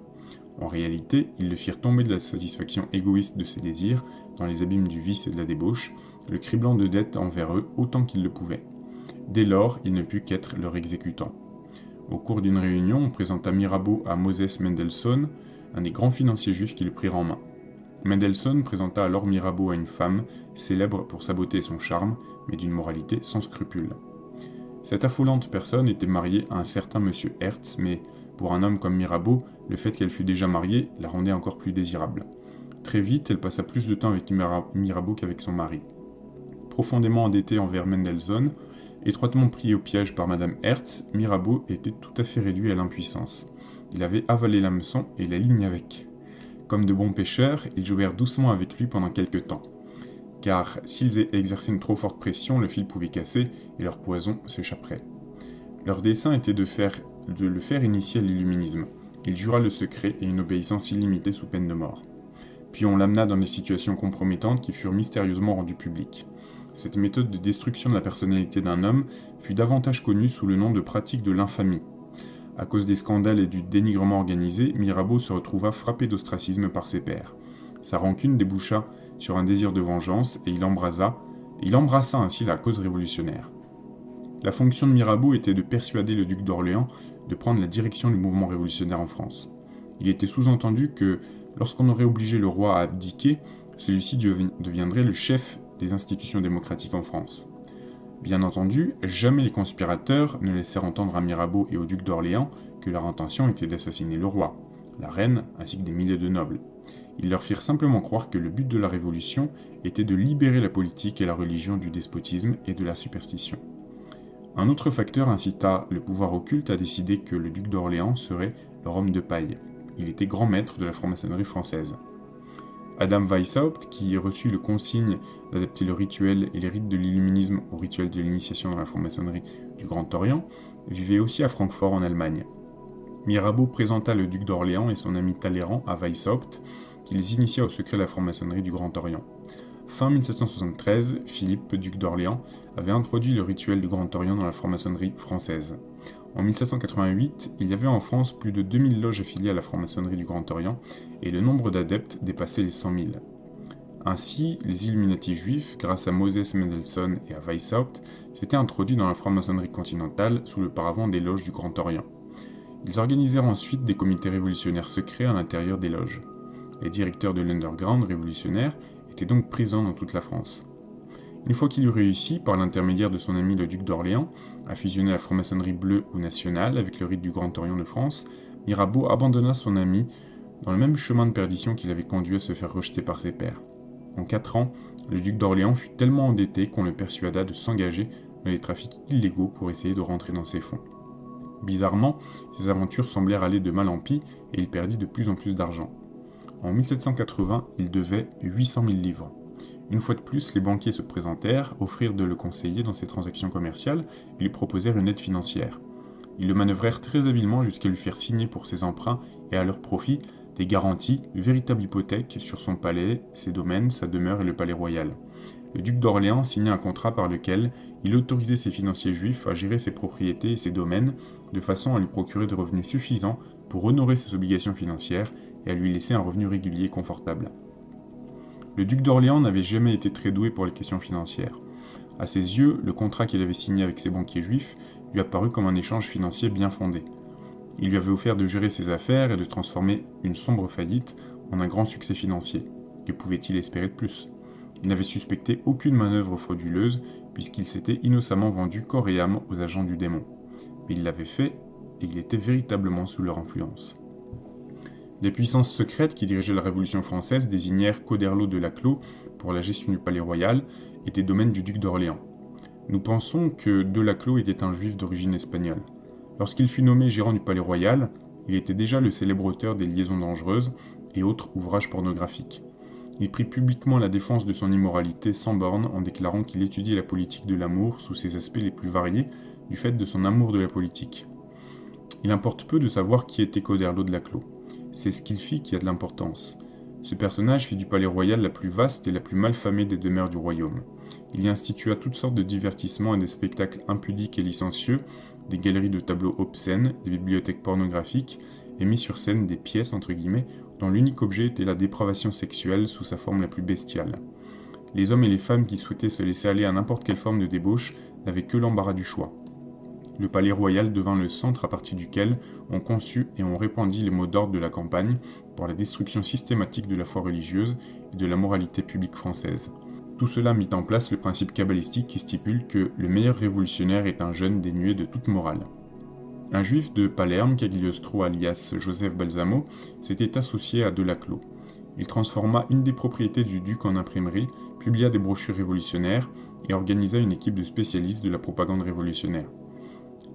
En réalité, ils le firent tomber de la satisfaction égoïste de ses désirs, dans les abîmes du vice et de la débauche, le criblant de dettes envers eux autant qu'il le pouvait. Dès lors, il ne put qu'être leur exécutant. Au cours d'une réunion, on présenta Mirabeau à Moses Mendelssohn, un des grands financiers juifs qui le prirent en main. Mendelssohn présenta alors Mirabeau à une femme, célèbre pour sa beauté et son charme, mais d'une moralité sans scrupules. Cette affolante personne était mariée à un certain monsieur Hertz, mais pour un homme comme Mirabeau, le fait qu'elle fût déjà mariée la rendait encore plus désirable. Très vite, elle passa plus de temps avec Mirabeau qu'avec son mari. Profondément endetté envers Mendelssohn, étroitement pris au piège par Madame Hertz, Mirabeau était tout à fait réduit à l'impuissance. Il avait avalé l'hameçon et la ligne avec. Comme de bons pêcheurs, ils jouèrent doucement avec lui pendant quelque temps. Car s'ils exerçaient une trop forte pression, le fil pouvait casser et leur poison s'échapperait. Leur dessein était de le faire initier à l'illuminisme. Il jura le secret et une obéissance illimitée sous peine de mort. Puis on l'amena dans des situations compromettantes qui furent mystérieusement rendues publiques. Cette méthode de destruction de la personnalité d'un homme fut davantage connue sous le nom de pratique de l'infamie. À cause des scandales et du dénigrement organisé, Mirabeau se retrouva frappé d'ostracisme par ses pairs. Sa rancune déboucha sur un désir de vengeance et il embrassa ainsi la cause révolutionnaire. La fonction de Mirabeau était de persuader le duc d'Orléans de prendre la direction du mouvement révolutionnaire en France. Il était sous-entendu que, lorsqu'on aurait obligé le roi à abdiquer, celui-ci deviendrait le chef des institutions démocratiques en France. Bien entendu, jamais les conspirateurs ne laissèrent entendre à Mirabeau et au duc d'Orléans que leur intention était d'assassiner le roi, la reine ainsi que des milliers de nobles. Ils leur firent simplement croire que le but de la Révolution était de libérer la politique et la religion du despotisme et de la superstition. Un autre facteur incita le pouvoir occulte à décider que le duc d'Orléans serait leur homme de paille. Il était grand maître de la franc-maçonnerie française. Adam Weishaupt, qui reçut le consigne d'adapter le rituel et les rites de l'illuminisme au rituel de l'initiation dans la franc-maçonnerie du Grand Orient, vivait aussi à Francfort en Allemagne. Mirabeau présenta le duc d'Orléans et son ami Talleyrand à Weishaupt, qui les initia au secret de la franc-maçonnerie du Grand Orient. Fin 1773, Philippe, duc d'Orléans, avait introduit le rituel du Grand Orient dans la franc-maçonnerie française. En 1788, il y avait en France plus de 2000 loges affiliées à la franc-maçonnerie du Grand Orient et le nombre d'adeptes dépassait les 100 000. Ainsi, les Illuminati juifs, grâce à Moses Mendelssohn et à Weishaupt, s'étaient introduits dans la franc-maçonnerie continentale sous le paravent des loges du Grand Orient. Ils organisèrent ensuite des comités révolutionnaires secrets à l'intérieur des loges. Les directeurs de l'underground révolutionnaire étaient donc présents dans toute la France. Une fois qu'il eut réussi, par l'intermédiaire de son ami le duc d'Orléans, à fusionner la franc-maçonnerie bleue ou nationale avec le rite du Grand Orient de France, Mirabeau abandonna son ami dans le même chemin de perdition qui l'avait conduit à se faire rejeter par ses pairs. En 4 ans, le duc d'Orléans fut tellement endetté qu'on le persuada de s'engager dans les trafics illégaux pour essayer de rentrer dans ses fonds. Bizarrement, ses aventures semblèrent aller de mal en pis et il perdit de plus en plus d'argent. En 1780, il devait 800 000 livres. Une fois de plus, les banquiers se présentèrent, offrirent de le conseiller dans ses transactions commerciales et lui proposèrent une aide financière. Ils le manœuvrèrent très habilement jusqu'à lui faire signer pour ses emprunts et à leur profit des garanties, une véritable hypothèque sur son palais, ses domaines, sa demeure et le palais royal. Le duc d'Orléans signa un contrat par lequel il autorisait ses financiers juifs à gérer ses propriétés et ses domaines de façon à lui procurer des revenus suffisants pour honorer ses obligations financières et à lui laisser un revenu régulier et confortable. Le duc d'Orléans n'avait jamais été très doué pour les questions financières. À ses yeux, le contrat qu'il avait signé avec ses banquiers juifs lui apparut comme un échange financier bien fondé. Il lui avait offert de gérer ses affaires et de transformer une sombre faillite en un grand succès financier. Que pouvait-il espérer de plus ? Il n'avait suspecté aucune manœuvre frauduleuse puisqu'il s'était innocemment vendu corps et âme aux agents du démon. Mais il l'avait fait et il était véritablement sous leur influence. Les puissances secrètes qui dirigeaient la Révolution française désignèrent Coderlo de Laclos pour la gestion du palais royal et des domaines du duc d'Orléans. Nous pensons que de Laclos était un juif d'origine espagnole. Lorsqu'il fut nommé gérant du palais royal, il était déjà le célèbre auteur des Liaisons dangereuses et autres ouvrages pornographiques. Il prit publiquement la défense de son immoralité sans bornes en déclarant qu'il étudiait la politique de l'amour sous ses aspects les plus variés du fait de son amour de la politique. Il importe peu de savoir qui était Coderlo de Laclos. C'est ce qu'il fit qui a de l'importance. Ce personnage fit du palais royal la plus vaste et la plus malfamée des demeures du royaume. Il y institua toutes sortes de divertissements et des spectacles impudiques et licencieux, des galeries de tableaux obscènes, des bibliothèques pornographiques, et mit sur scène des pièces, entre guillemets, dont l'unique objet était la dépravation sexuelle sous sa forme la plus bestiale. Les hommes et les femmes qui souhaitaient se laisser aller à n'importe quelle forme de débauche n'avaient que l'embarras du choix. Le palais royal devint le centre à partir duquel on conçut et on répandit les mots d'ordre de la campagne pour la destruction systématique de la foi religieuse et de la moralité publique française. Tout cela mit en place le principe kabbalistique qui stipule que le meilleur révolutionnaire est un jeune dénué de toute morale. Un juif de Palerme, Cagliostro alias Joseph Balsamo, s'était associé à Delaclos. Il transforma une des propriétés du duc en imprimerie, publia des brochures révolutionnaires et organisa une équipe de spécialistes de la propagande révolutionnaire.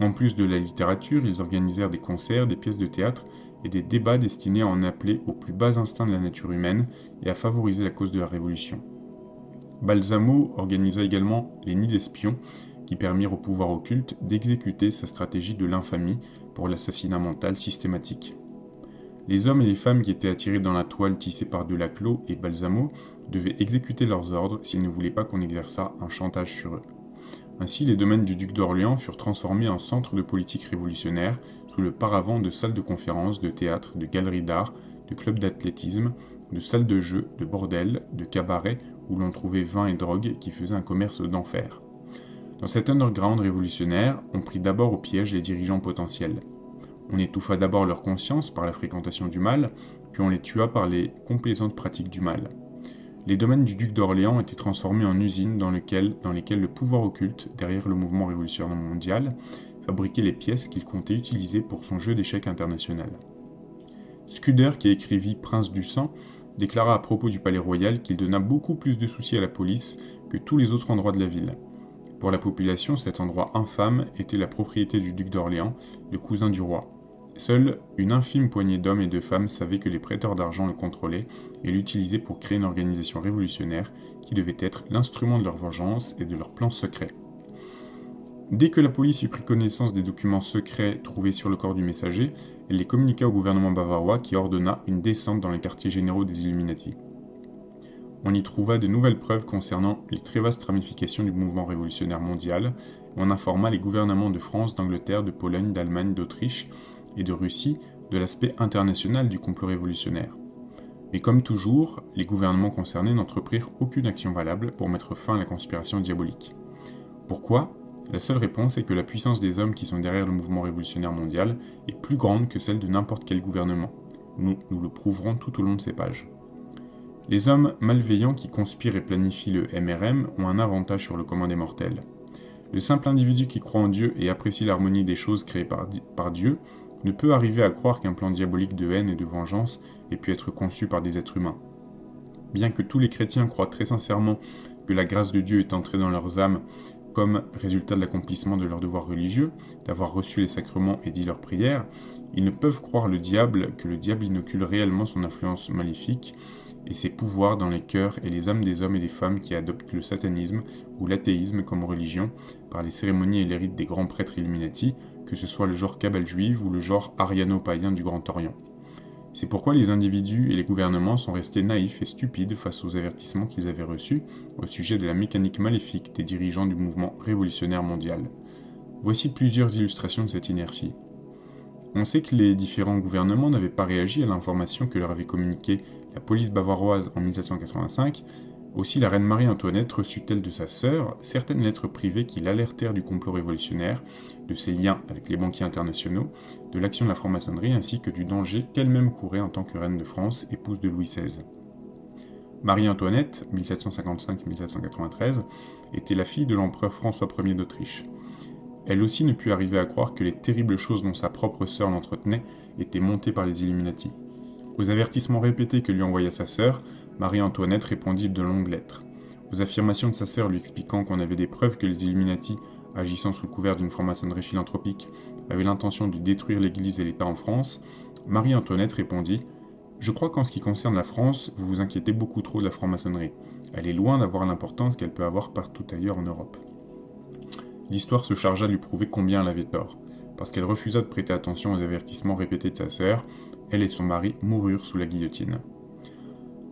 En plus de la littérature, ils organisèrent des concerts, des pièces de théâtre et des débats destinés à en appeler aux plus bas instincts de la nature humaine et à favoriser la cause de la Révolution. Balsamo organisa également les nids d'espions qui permirent au pouvoir occulte d'exécuter sa stratégie de l'infamie pour l'assassinat mental systématique. Les hommes et les femmes qui étaient attirés dans la toile tissée par Delaclos et Balsamo devaient exécuter leurs ordres s'ils ne voulaient pas qu'on exerçât un chantage sur eux. Ainsi, les domaines du duc d'Orléans furent transformés en centres de politique révolutionnaire sous le paravent de salles de conférences, de théâtres, de galeries d'art, de clubs d'athlétisme, de salles de jeux, de bordels, de cabarets où l'on trouvait vin et drogue qui faisaient un commerce d'enfer. Dans cet underground révolutionnaire, on prit d'abord au piège les dirigeants potentiels. On étouffa d'abord leur conscience par la fréquentation du mal, puis on les tua par les complaisantes pratiques du mal. Les domaines du duc d'Orléans étaient transformés en usines dans lesquelles le pouvoir occulte, derrière le mouvement révolutionnaire mondial, fabriquait les pièces qu'il comptait utiliser pour son jeu d'échecs international. Scudder, qui écrivit Prince du sang, déclara à propos du palais royal qu'il donna beaucoup plus de soucis à la police que tous les autres endroits de la ville. Pour la population, cet endroit infâme était la propriété du duc d'Orléans, le cousin du roi. Seule une infime poignée d'hommes et de femmes savaient que les prêteurs d'argent le contrôlaient et l'utilisaient pour créer une organisation révolutionnaire qui devait être l'instrument de leur vengeance et de leurs plans secrets. Dès que la police eut pris connaissance des documents secrets trouvés sur le corps du messager, elle les communiqua au gouvernement bavarois qui ordonna une descente dans les quartiers généraux des Illuminati. On y trouva de nouvelles preuves concernant les très vastes ramifications du mouvement révolutionnaire mondial, et on informa les gouvernements de France, d'Angleterre, de Pologne, d'Allemagne, d'Autriche et de Russie de l'aspect international du complot révolutionnaire. Mais comme toujours, les gouvernements concernés n'entreprirent aucune action valable pour mettre fin à la conspiration diabolique. Pourquoi ? La seule réponse est que la puissance des hommes qui sont derrière le mouvement révolutionnaire mondial est plus grande que celle de n'importe quel gouvernement. Nous le prouverons tout au long de ces pages. Les hommes malveillants qui conspirent et planifient le MRM ont un avantage sur le commun des mortels. Le simple individu qui croit en Dieu et apprécie l'harmonie des choses créées par Dieu ne peut arriver à croire qu'un plan diabolique de haine et de vengeance ait pu être conçu par des êtres humains. Bien que tous les chrétiens croient très sincèrement que la grâce de Dieu est entrée dans leurs âmes comme résultat de l'accomplissement de leurs devoirs religieux, d'avoir reçu les sacrements et dit leurs prières, ils ne peuvent croire que le diable inocule réellement son influence maléfique et ses pouvoirs dans les cœurs et les âmes des hommes et des femmes qui adoptent le satanisme ou l'athéisme comme religion par les cérémonies et les rites des grands prêtres Illuminati, que ce soit le genre Kabbale juive ou le genre ariano-païen du Grand Orient. C'est pourquoi les individus et les gouvernements sont restés naïfs et stupides face aux avertissements qu'ils avaient reçus au sujet de la mécanique maléfique des dirigeants du mouvement révolutionnaire mondial. Voici plusieurs illustrations de cette inertie. On sait que les différents gouvernements n'avaient pas réagi à l'information que leur avait communiquée la police bavaroise en 1785. Aussi la reine Marie-Antoinette reçut-elle de sa sœur certaines lettres privées qui l'alertèrent du complot révolutionnaire, de ses liens avec les banquiers internationaux, de l'action de la franc-maçonnerie ainsi que du danger qu'elle-même courait en tant que reine de France, épouse de Louis XVI. Marie-Antoinette, 1755-1793, était la fille de l'empereur François Ier d'Autriche. Elle aussi ne put arriver à croire que les terribles choses dont sa propre sœur l'entretenait étaient montées par les Illuminati. Aux avertissements répétés que lui envoya sa sœur, Marie-Antoinette répondit de longues lettres. Aux affirmations de sa sœur lui expliquant qu'on avait des preuves que les Illuminati, agissant sous le couvert d'une franc-maçonnerie philanthropique, avaient l'intention de détruire l'Église et l'État en France, Marie-Antoinette répondit « Je crois qu'en ce qui concerne la France, vous vous inquiétez beaucoup trop de la franc-maçonnerie. Elle est loin d'avoir l'importance qu'elle peut avoir partout ailleurs en Europe. » L'histoire se chargea de lui prouver combien elle avait tort. Parce qu'elle refusa de prêter attention aux avertissements répétés de sa sœur, elle et son mari moururent sous la guillotine.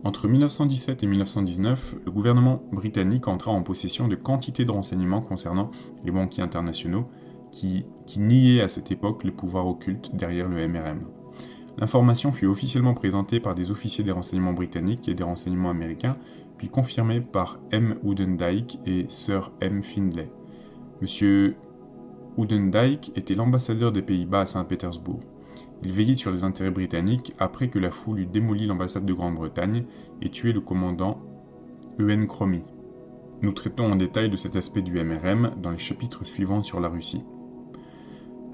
Entre 1917 et 1919, le gouvernement britannique entra en possession de quantités de renseignements concernant les banquiers internationaux qui niaient à cette époque le pouvoir occulte derrière le MRM. L'information fut officiellement présentée par des officiers des renseignements britanniques et des renseignements américains, puis confirmée par M. Oudendijk et Sir M. Findlay. M. Oudendijk était l'ambassadeur des Pays-Bas à Saint-Pétersbourg. Il veillait sur les intérêts britanniques après que la foule eut démoli l'ambassade de Grande-Bretagne et tué le commandant Ewen Cromie. Nous traitons en détail de cet aspect du MRM dans les chapitres suivants sur la Russie.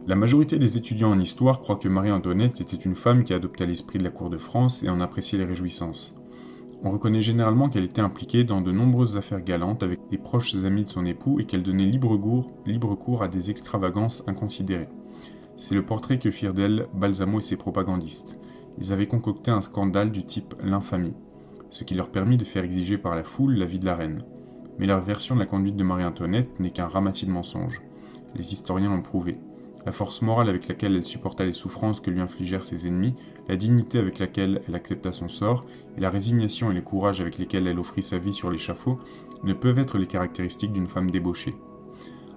La majorité des étudiants en histoire croient que Marie-Antoinette était une femme qui adopta l'esprit de la cour de France et en appréciait les réjouissances. On reconnaît généralement qu'elle était impliquée dans de nombreuses affaires galantes avec les proches amis de son époux et qu'elle donnait libre cours à des extravagances inconsidérées. C'est le portrait que firent d'elle Balsamo et ses propagandistes. Ils avaient concocté un scandale du type l'infamie, ce qui leur permit de faire exiger par la foule la vie de la reine. Mais leur version de la conduite de Marie-Antoinette n'est qu'un ramassis de mensonges. Les historiens l'ont prouvé. La force morale avec laquelle elle supporta les souffrances que lui infligèrent ses ennemis, la dignité avec laquelle elle accepta son sort, et la résignation et le courage avec lesquels elle offrit sa vie sur l'échafaud, ne peuvent être les caractéristiques d'une femme débauchée.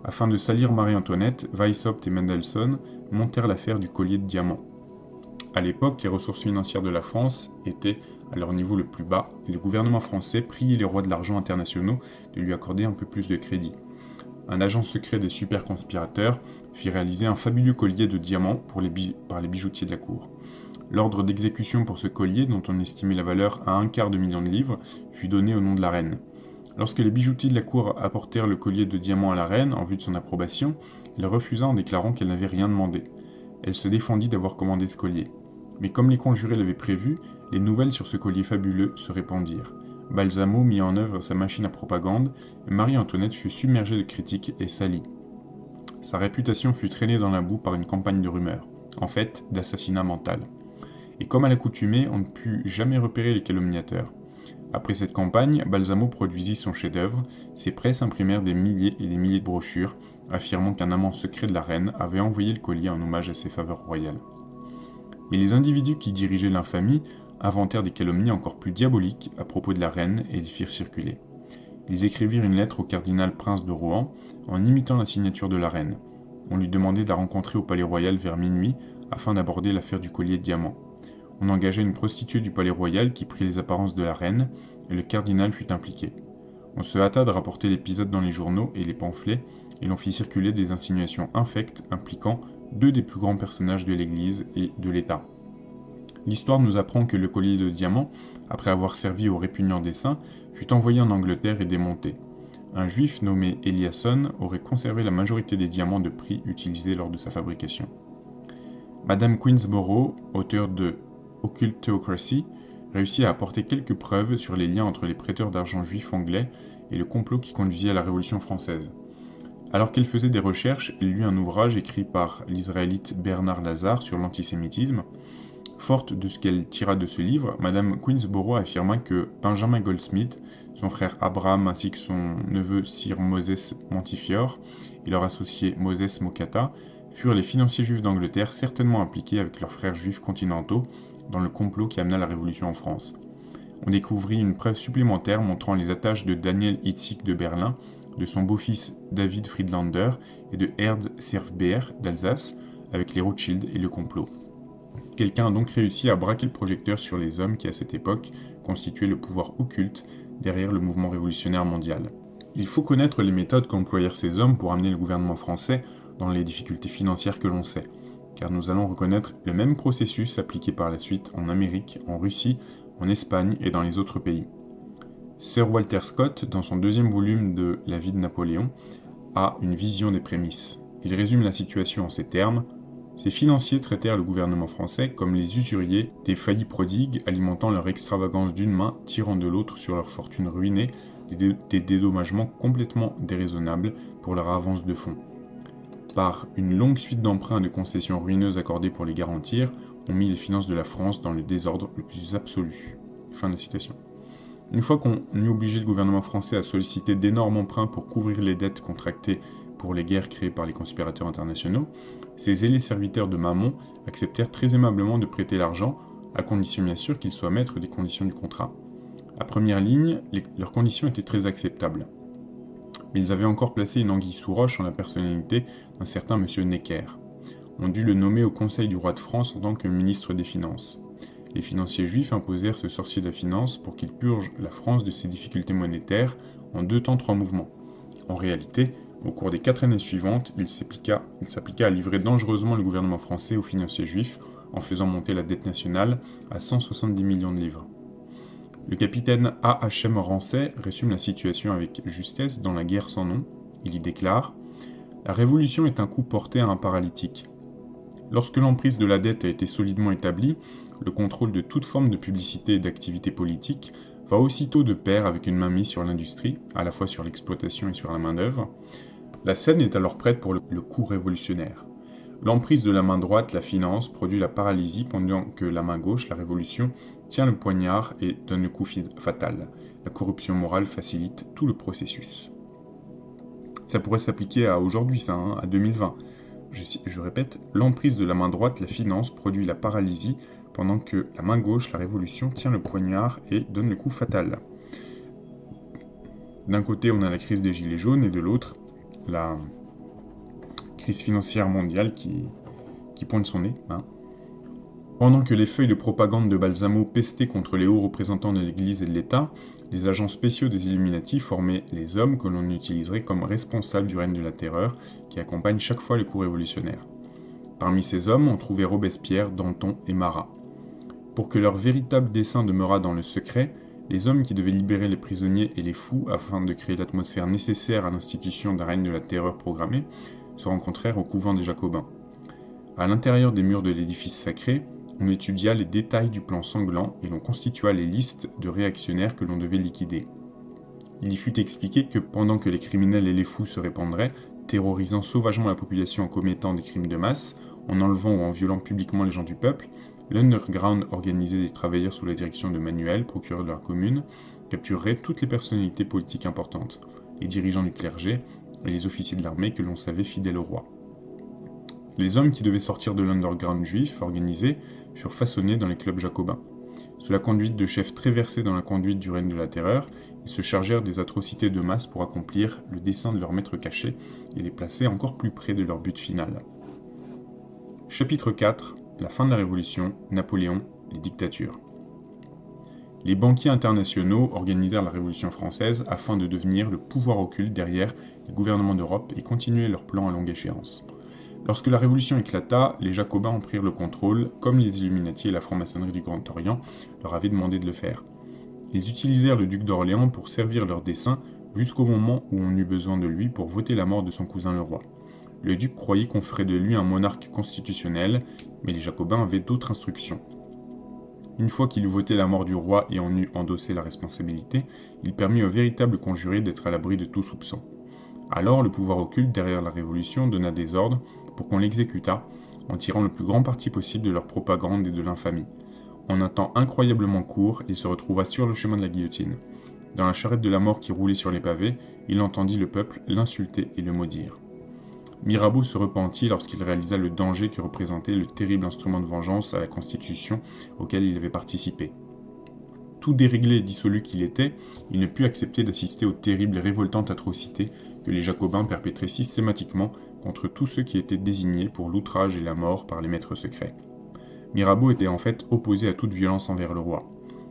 Afin de salir Marie-Antoinette, Weishaupt et Mendelssohn montèrent l'affaire du collier de diamants. À l'époque, les ressources financières de la France étaient à leur niveau le plus bas, et le gouvernement français priait les rois de l'argent internationaux de lui accorder un peu plus de crédit. Un agent secret des super-conspirateurs fit réaliser un fabuleux collier de diamants par les bijoutiers de la cour. L'ordre d'exécution pour ce collier, dont on estimait la valeur à 250 000 de livres, fut donné au nom de la reine. Lorsque les bijoutiers de la cour apportèrent le collier de diamants à la reine en vue de son approbation, elle refusa en déclarant qu'elle n'avait rien demandé. Elle se défendit d'avoir commandé ce collier. Mais comme les conjurés l'avaient prévu, les nouvelles sur ce collier fabuleux se répandirent. Balsamo mit en œuvre sa machine à propagande, et Marie-Antoinette fut submergée de critiques et salie. Sa réputation fut traînée dans la boue par une campagne de rumeurs, en fait d'assassinat mental. Et comme à l'accoutumée, on ne put jamais repérer les calomniateurs. Après cette campagne, Balsamo produisit son chef-d'œuvre. Ses presses imprimèrent des milliers et des milliers de brochures, affirmant qu'un amant secret de la reine avait envoyé le collier en hommage à ses faveurs royales. Mais les individus qui dirigeaient l'infamie inventèrent des calomnies encore plus diaboliques à propos de la reine et les firent circuler. Ils écrivirent une lettre au cardinal prince de Rohan en imitant la signature de la reine. On lui demandait de la rencontrer au palais royal vers minuit afin d'aborder l'affaire du collier de diamants. On engagea une prostituée du palais royal qui prit les apparences de la reine, et le cardinal fut impliqué. On se hâta de rapporter l'épisode dans les journaux et les pamphlets, et l'on fit circuler des insinuations infectes impliquant deux des plus grands personnages de l'Église et de l'État. L'histoire nous apprend que le collier de diamants, après avoir servi aux répugnants des saints, fut envoyé en Angleterre et démonté. Un juif nommé Eliasson aurait conservé la majorité des diamants de prix utilisés lors de sa fabrication. Madame Queensborough, auteure de Occult Theocracy, réussit à apporter quelques preuves sur les liens entre les prêteurs d'argent juifs anglais et le complot qui conduisit à la Révolution française. Alors qu'elle faisait des recherches, elle lut un ouvrage écrit par l'israélite Bernard Lazare sur l'antisémitisme. Forte de ce qu'elle tira de ce livre, Madame Queensborough affirma que Benjamin Goldsmith, son frère Abraham ainsi que son neveu Sir Moses Montefiore et leur associé Moses Mokata furent les financiers juifs d'Angleterre certainement impliqués avec leurs frères juifs continentaux dans le complot qui amena la Révolution en France. On découvrit une preuve supplémentaire montrant les attaches de Daniel Hitzig de Berlin, de son beau-fils David Friedlander et de Erd Serfbeer d'Alsace avec les Rothschild et le complot. Quelqu'un a donc réussi à braquer le projecteur sur les hommes qui, à cette époque, constituaient le pouvoir occulte derrière le mouvement révolutionnaire mondial. Il faut connaître les méthodes qu'employèrent ces hommes pour amener le gouvernement français dans les difficultés financières que l'on sait, car nous allons reconnaître le même processus appliqué par la suite en Amérique, en Russie, en Espagne et dans les autres pays. Sir Walter Scott, dans son deuxième volume de La vie de Napoléon, a une vision des prémices. Il résume la situation en ces termes. Ces financiers traitèrent le gouvernement français comme les usuriers des faillis prodigues alimentant leur extravagance d'une main, tirant de l'autre sur leur fortune ruinée des dédommagements complètement déraisonnables pour leur avance de fonds. Par une longue suite d'emprunts et de concessions ruineuses accordées pour les garantir, on mit les finances de la France dans le désordre le plus absolu. Fin de citation. Une fois qu'on eut obligé le gouvernement français à solliciter d'énormes emprunts pour couvrir les dettes contractées pour les guerres créées par les conspirateurs internationaux, ces zélés serviteurs de Mammon acceptèrent très aimablement de prêter l'argent, à condition bien sûr qu'ils soient maîtres des conditions du contrat. À première ligne, leurs conditions étaient très acceptables. Mais ils avaient encore placé une anguille sous roche en la personnalité d'un certain M. Necker. On dut le nommer au Conseil du roi de France en tant que ministre des Finances. Les financiers juifs imposèrent ce sorcier de la finance pour qu'il purge la France de ses difficultés monétaires en 2 temps 3 mouvements. En réalité, au cours des 4 années suivantes, il s'appliqua à livrer dangereusement le gouvernement français aux financiers juifs en faisant monter la dette nationale à 170 millions de livres. Le capitaine A.H.M. Rancet résume la situation avec justesse dans La guerre sans nom. Il y déclare : La révolution est un coup porté à un paralytique. Lorsque l'emprise de la dette a été solidement établie, le contrôle de toute forme de publicité et d'activité politique va aussitôt de pair avec une mainmise sur l'industrie, à la fois sur l'exploitation et sur la main-d'œuvre. La scène est alors prête pour le coup révolutionnaire. L'emprise de la main droite, la finance, produit la paralysie pendant que la main gauche, la révolution, tient le poignard et donne le coup fatal. La corruption morale facilite tout le processus. Ça pourrait s'appliquer à aujourd'hui, ça, à 2020. Je répète, l'emprise de la main droite, la finance, produit la paralysie pendant que la main gauche, la révolution, tient le poignard et donne le coup fatal. D'un côté, on a la crise des gilets jaunes et de l'autre, la crise financière mondiale qui pointe son nez. Pendant que les feuilles de propagande de Balsamo pestaient contre les hauts représentants de l'Église et de l'État, les agents spéciaux des Illuminati formaient les hommes que l'on utiliserait comme responsables du règne de la terreur qui accompagne chaque fois les coups révolutionnaires. Parmi ces hommes, on trouvait Robespierre, Danton et Marat. Pour que leur véritable dessein demeurât dans le secret, les hommes qui devaient libérer les prisonniers et les fous afin de créer l'atmosphère nécessaire à l'institution d'un règne de la terreur programmée se rencontrèrent au couvent des Jacobins. À l'intérieur des murs de l'édifice sacré, on étudia les détails du plan sanglant et l'on constitua les listes de réactionnaires que l'on devait liquider. Il y fut expliqué que pendant que les criminels et les fous se répandraient, terrorisant sauvagement la population en commettant des crimes de masse, en enlevant ou en violant publiquement les gens du peuple, l'underground organisé des travailleurs sous la direction de Manuel, procureur de la commune, capturerait toutes les personnalités politiques importantes, les dirigeants du clergé et les officiers de l'armée que l'on savait fidèles au roi. Les hommes qui devaient sortir de l'underground juif organisé furent façonnés dans les clubs jacobins. Sous la conduite de chefs très versés dans la conduite du règne de la terreur, ils se chargèrent des atrocités de masse pour accomplir le dessein de leur maître caché et les placer encore plus près de leur but final. Chapitre 4. La fin de la Révolution, Napoléon, les dictatures. Les banquiers internationaux organisèrent la Révolution française afin de devenir le pouvoir occulte derrière les gouvernements d'Europe et continuer leur plan à longue échéance. Lorsque la Révolution éclata, les Jacobins en prirent le contrôle, comme les Illuminati et la franc-maçonnerie du Grand Orient leur avaient demandé de le faire. Ils utilisèrent le duc d'Orléans pour servir leurs desseins jusqu'au moment où on eut besoin de lui pour voter la mort de son cousin le roi. Le duc croyait qu'on ferait de lui un monarque constitutionnel, mais les Jacobins avaient d'autres instructions. Une fois qu'il eut voté la mort du roi et en eut endossé la responsabilité, il permit au véritable conjuré d'être à l'abri de tout soupçon. Alors le pouvoir occulte derrière la Révolution donna des ordres pour qu'on l'exécutât, en tirant le plus grand parti possible de leur propagande et de l'infamie. En un temps incroyablement court, il se retrouva sur le chemin de la guillotine. Dans la charrette de la mort qui roulait sur les pavés, il entendit le peuple l'insulter et le maudire. Mirabeau se repentit lorsqu'il réalisa le danger que représentait le terrible instrument de vengeance à la Constitution auquel il avait participé. Tout déréglé et dissolu qu'il était, il ne put accepter d'assister aux terribles et révoltantes atrocités que les Jacobins perpétraient systématiquement contre tous ceux qui étaient désignés pour l'outrage et la mort par les maîtres secrets. Mirabeau était en fait opposé à toute violence envers le roi.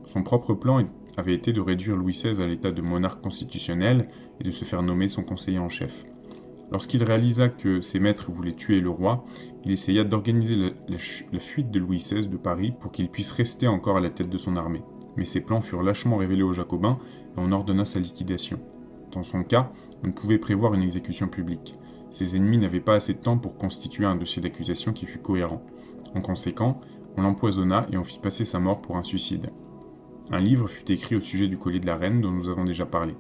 Son propre plan avait été de réduire Louis XVI à l'état de monarque constitutionnel et de se faire nommer son conseiller en chef. Lorsqu'il réalisa que ses maîtres voulaient tuer le roi, il essaya d'organiser la fuite de Louis XVI de Paris pour qu'il puisse rester encore à la tête de son armée. Mais ses plans furent lâchement révélés aux Jacobins et on ordonna sa liquidation. Dans son cas, on ne pouvait prévoir une exécution publique. Ses ennemis n'avaient pas assez de temps pour constituer un dossier d'accusation qui fût cohérent. En conséquent, on l'empoisonna et on fit passer sa mort pour un suicide. Un livre fut écrit au sujet du collier de la reine dont nous avons déjà parlé.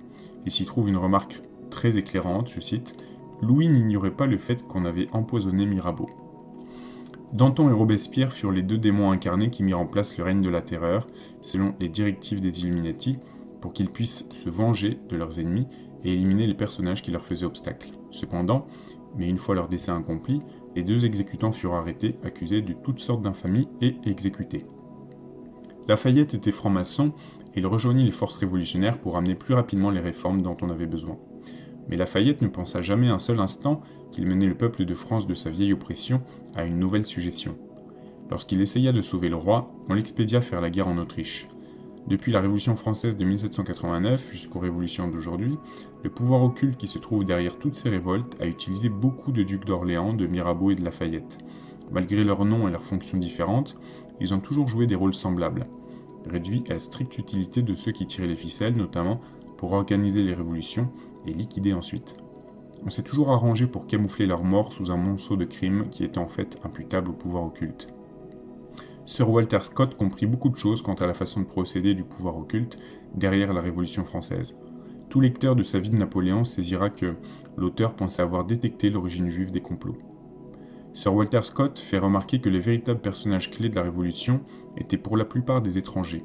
Il s'y trouve une remarque très éclairante, je cite « Louis n'ignorait pas le fait qu'on avait empoisonné Mirabeau ». Danton et Robespierre furent les deux démons incarnés qui mirent en place le règne de la terreur, selon les directives des Illuminati, pour qu'ils puissent se venger de leurs ennemis et éliminer les personnages qui leur faisaient obstacle. Cependant, mais une fois leur dessein accompli, les deux exécutants furent arrêtés, accusés de toutes sortes d'infamies et exécutés. Lafayette était franc-maçon et il rejoignit les forces révolutionnaires pour amener plus rapidement les réformes dont on avait besoin. Mais Lafayette ne pensa jamais un seul instant qu'il menait le peuple de France de sa vieille oppression à une nouvelle suggestion. Lorsqu'il essaya de sauver le roi, on l'expédia faire la guerre en Autriche. Depuis la Révolution française de 1789 jusqu'aux révolutions d'aujourd'hui, le pouvoir occulte qui se trouve derrière toutes ces révoltes a utilisé beaucoup de ducs d'Orléans, de Mirabeau et de Lafayette. Malgré leurs noms et leurs fonctions différentes, ils ont toujours joué des rôles semblables. réduit à la stricte utilité de ceux qui tiraient les ficelles, notamment pour organiser les révolutions et liquider ensuite. On s'est toujours arrangé pour camoufler leur mort sous un monceau de crimes qui étaient en fait imputables au pouvoir occulte. Sir Walter Scott comprit beaucoup de choses quant à la façon de procéder du pouvoir occulte derrière la Révolution française. Tout lecteur de sa vie de Napoléon saisira que l'auteur pensait avoir détecté l'origine juive des complots. Sir Walter Scott fait remarquer que les véritables personnages clés de la Révolution étaient pour la plupart des étrangers.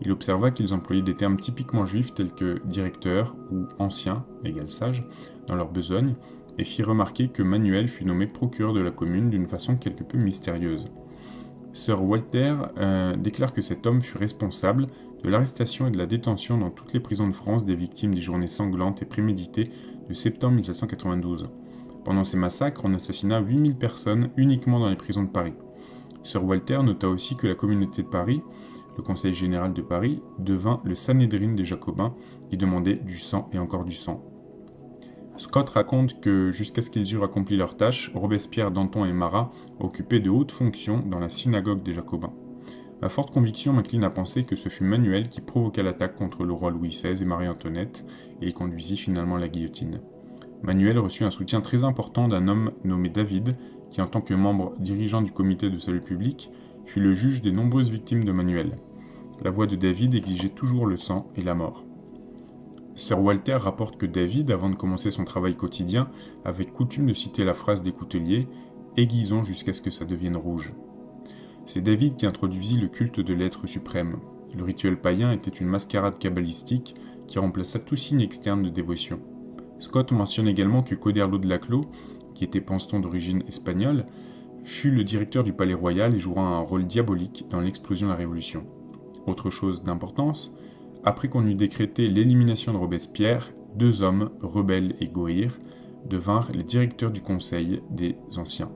Il observa qu'ils employaient des termes typiquement juifs tels que directeur ou ancien, égale sage, dans leur besogne, et fit remarquer que Manuel fut nommé procureur de la commune d'une façon quelque peu mystérieuse. Sir Walter déclare que cet homme fut responsable de l'arrestation et de la détention dans toutes les prisons de France des victimes des journées sanglantes et préméditées de septembre 1792. Pendant ces massacres, on assassina 8000 personnes uniquement dans les prisons de Paris. Sir Walter nota aussi que la communauté de Paris, le Conseil général de Paris, devint le Sanhédrin des Jacobins qui demandait du sang et encore du sang. Scott raconte que jusqu'à ce qu'ils eurent accompli leur tâche, Robespierre, Danton et Marat occupaient de hautes fonctions dans la synagogue des Jacobins. Ma forte conviction m'incline à penser que ce fut Manuel qui provoqua l'attaque contre le roi Louis XVI et Marie-Antoinette et les conduisit finalement à la guillotine. Manuel reçut un soutien très important d'un homme nommé David, qui en tant que membre dirigeant du comité de salut public, fut le juge des nombreuses victimes de Manuel. La voix de David exigeait toujours le sang et la mort. Sir Walter rapporte que David, avant de commencer son travail quotidien, avait coutume de citer la phrase des couteliers « aiguisons jusqu'à ce que ça devienne rouge ». C'est David qui introduisit le culte de l'être suprême. Le rituel païen était une mascarade kabbalistique qui remplaça tout signe externe de dévotion. Scott mentionne également que Coderlo de Laclos, qui était panseton d'origine espagnole, fut le directeur du palais royal et jouera un rôle diabolique dans l'explosion de la Révolution. Autre chose d'importance, après qu'on eut décrété l'élimination de Robespierre, 2 hommes, Rebelle et Goïr, devinrent les directeurs du Conseil des Anciens.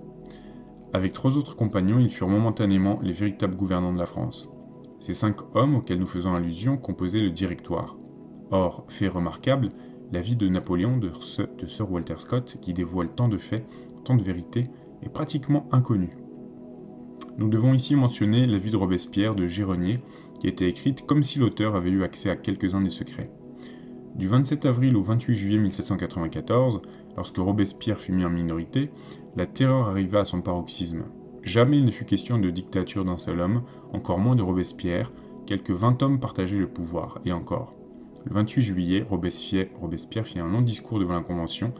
Avec 3 autres compagnons, ils furent momentanément les véritables gouvernants de la France. Ces 5 hommes auxquels nous faisons allusion composaient le Directoire. Or, fait remarquable, la vie de Napoléon de Sir Walter Scott, qui dévoile tant de faits, tant de vérités, est pratiquement inconnue. Nous devons ici mentionner la vie de Robespierre de Géronier, qui était écrite comme si l'auteur avait eu accès à quelques-uns des secrets. Du 27 avril au 28 juillet 1794, lorsque Robespierre fut mis en minorité, la terreur arriva à son paroxysme. Jamais il ne fut question de dictature d'un seul homme, encore moins de Robespierre, quelques 20 hommes partageaient le pouvoir, et encore. Le 28 juillet, Robespierre fit un long discours devant la Convention,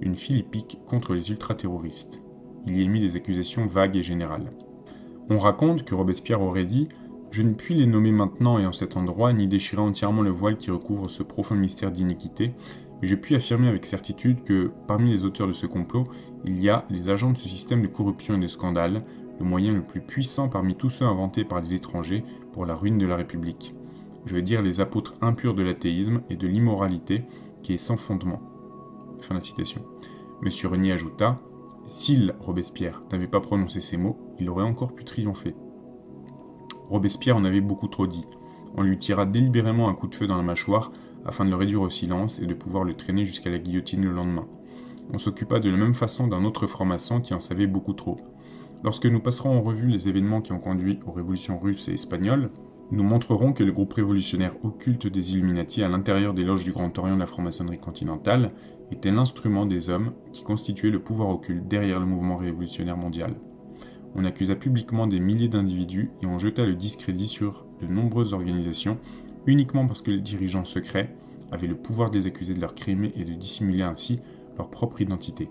une philippique contre les ultra-terroristes. Il y émit des accusations vagues et générales. On raconte que Robespierre aurait dit « Je ne puis les nommer maintenant et en cet endroit, ni déchirer entièrement le voile qui recouvre ce profond mystère d'iniquité, mais je puis affirmer avec certitude que, parmi les auteurs de ce complot, il y a les agents de ce système de corruption et de scandale, le moyen le plus puissant parmi tous ceux inventés par les étrangers pour la ruine de la République. Je veux dire les apôtres impurs de l'athéisme et de l'immoralité qui est sans fondement. » Fin de la citation. Monsieur Renier ajouta « S'il, Robespierre, n'avait pas prononcé ces mots, il aurait encore pu triompher. » Robespierre en avait beaucoup trop dit. On lui tira délibérément un coup de feu dans la mâchoire afin de le réduire au silence et de pouvoir le traîner jusqu'à la guillotine le lendemain. On s'occupa de la même façon d'un autre franc-maçon qui en savait beaucoup trop. Lorsque nous passerons en revue les événements qui ont conduit aux révolutions russes et espagnoles, nous montrerons que le groupe révolutionnaire occulte des Illuminati à l'intérieur des loges du Grand Orient de la franc-maçonnerie continentale était l'instrument des hommes qui constituaient le pouvoir occulte derrière le mouvement révolutionnaire mondial. On accusa publiquement des milliers d'individus et on jeta le discrédit sur de nombreuses organisations uniquement parce que les dirigeants secrets avaient le pouvoir de les accuser de leurs crimes et de dissimuler ainsi leur propre identité.